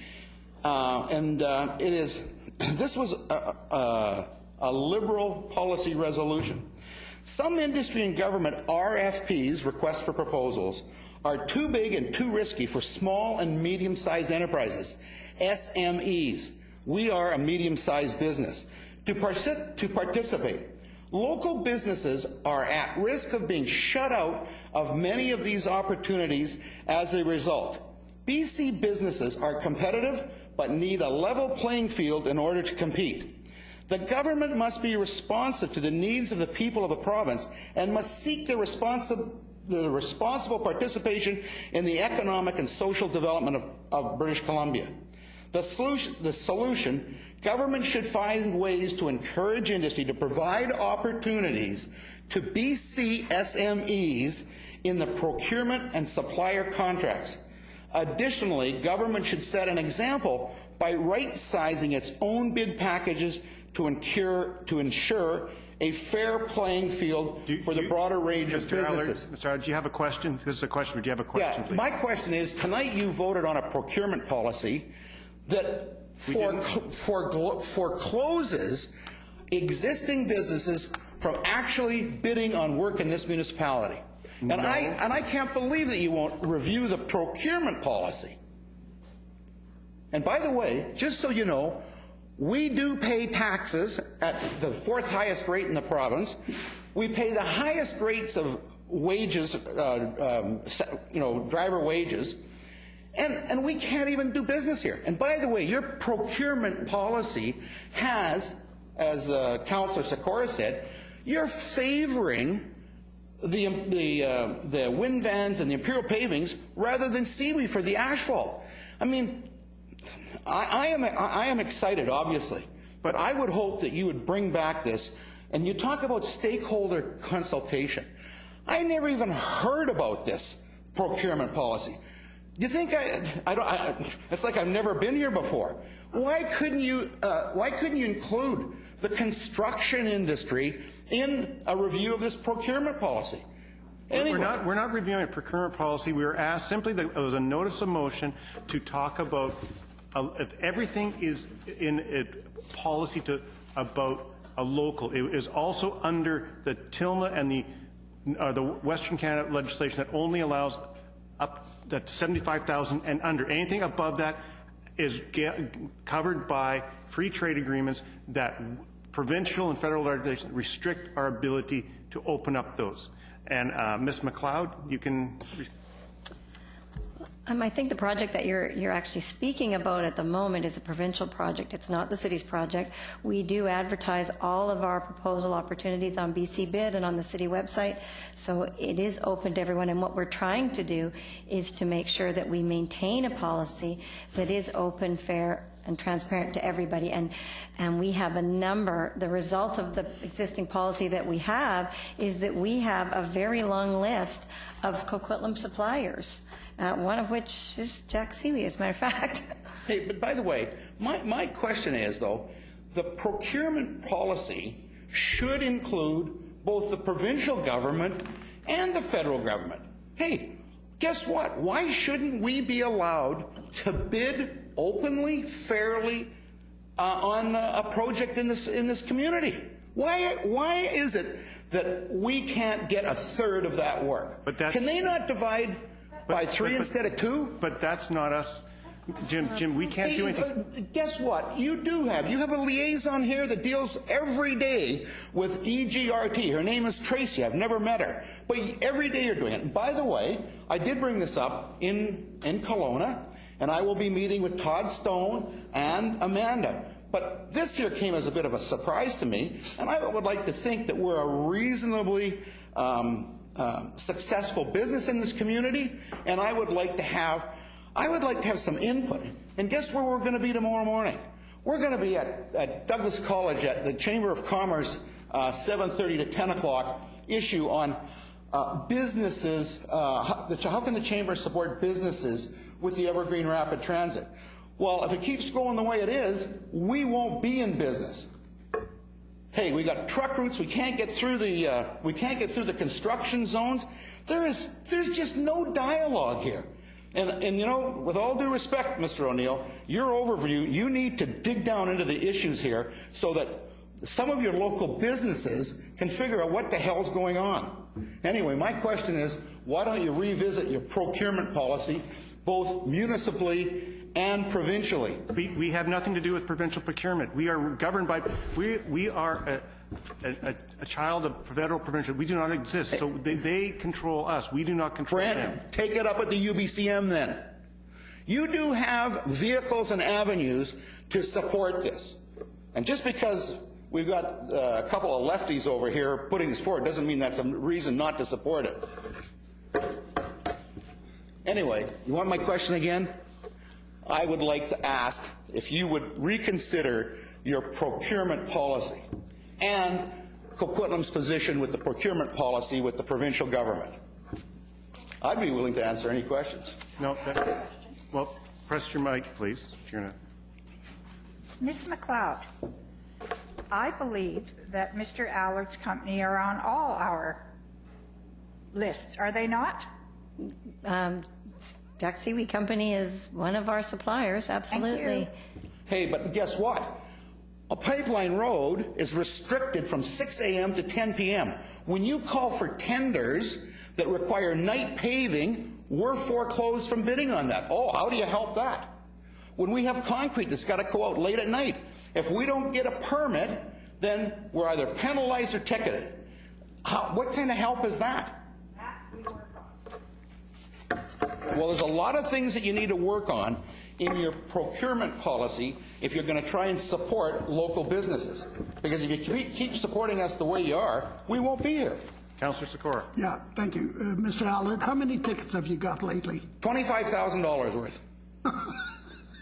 this was a Liberal policy resolution. Some industry and government RFPs, requests for proposals, are too big and too risky for small and medium-sized enterprises, SMEs. We are a medium-sized business. To participate, local businesses are at risk of being shut out of many of these opportunities as a result. BC businesses are competitive but need a level playing field in order to compete. The government must be responsive to the needs of the people of the province and must seek the responsible participation in the economic and social development of British Columbia. The solution, government should find ways to encourage industry to provide opportunities to BC SMEs in the procurement and supplier contracts. Additionally, government should set an example by right-sizing its own bid packages to ensure a fair playing field for the broader range of businesses. Mr. Allard, do you have a question? This is a question, but do you have a question, please? My question is, tonight you voted on a procurement policy that forecloses existing businesses from actually bidding on work in this municipality. And I can't believe that you won't review the procurement policy. And by the way, just so you know, we do pay taxes at the 4th highest rate in the province. We pay the highest rates of wages, driver wages, and we can't even do business here. And by the way, your procurement policy has, as Councillor Sikora said, you're favoring the wind vans and the Imperial pavings rather than seaweed for the asphalt. I mean, I am excited, obviously, but I would hope that you would bring back this. And you talk about stakeholder consultation. I never even heard about this procurement policy. You think it's like I've never been here before. Why couldn't you include the construction industry in a review of this procurement policy? Anyway. We're not reviewing a procurement policy. We were asked simply that it was a notice of motion to talk about if everything is in a policy about a local. It is also under the TILMA and the Western Canada legislation that only allows up that 75,000 and under. Anything above that is covered by free trade agreements that provincial and federal legislation restrict our ability to open up those. And Ms. McLeod, you can. I think the project that you're actually speaking about at the moment is a provincial project. It's not the city's project. We do advertise all of our proposal opportunities on BC Bid and on the city website, so it is open to everyone. And what we're trying to do is to make sure that we maintain a policy that is open, fair, and transparent to everybody. And we have a number. The result of the existing policy that we have is that we have a very long list of Coquitlam suppliers, one of which is Jack Seeley, as a matter of fact. Hey, but by the way, my question is, though, the procurement policy should include both the provincial government and the federal government. Hey, guess what? Why shouldn't we be allowed to bid openly, fairly on a project in this community? Why is it that we can't get a third of that work? Can they not divide by 3 instead of 2? But that's not us. Jim, we can't do anything. Guess what? You have a liaison here that deals every day with EGRT. Her name is Tracy. I've never met her. But every day you're doing it. And by the way, I did bring this up in Kelowna, and I will be meeting with Todd Stone and Amanda. But this here came as a bit of a surprise to me, and I would like to think that we're a reasonably successful business in this community, and I would like to have some input. And guess where we're going to be tomorrow morning? We're going to be at Douglas College at the Chamber of Commerce, 7:30 to 10 o'clock, issue on businesses, how can the Chamber support businesses with the Evergreen Rapid Transit? Well, if it keeps going the way it is, we won't be in business. Hey, we got truck routes. We can't get through the construction zones. There's just no dialogue here. And you know, with all due respect, Mr. O'Neill, your overview, you need to dig down into the issues here so that some of your local businesses can figure out what the hell's going on. Anyway, my question is, why don't you revisit your procurement policy, both municipally and provincially? We have nothing to do with provincial procurement. We are governed by, we are a child of federal provincial. We do not exist. So they control us. We do not control them. Take it up at the UBCM then. You do have vehicles and avenues to support this. And just because we've got a couple of lefties over here putting this forward doesn't mean that's a reason not to support it. Anyway, you want my question again? I would like to ask if you would reconsider your procurement policy and Coquitlam's position with the procurement policy with the provincial government. I'd be willing to answer any questions. No. Well, press your mic, please. If you're not. Ms. McLeod, I believe that Mr. Allard's company are on all our lists, are they not? Jack Seeley Company is one of our suppliers, absolutely. Hey, but guess what? A pipeline road is restricted from 6 a.m. to 10 p.m. When you call for tenders that require night paving, we're foreclosed from bidding on that. Oh, how do you help that? When we have concrete that's got to go out late at night, if we don't get a permit, then we're either penalized or ticketed. What kind of help is that? Well, there's a lot of things that you need to work on in your procurement policy if you're going to try and support local businesses. Because if you keep supporting us the way you are, we won't be here. Councillor Sikora. Yeah, thank you. Mr. Allard, how many tickets have you got lately? $25,000 worth.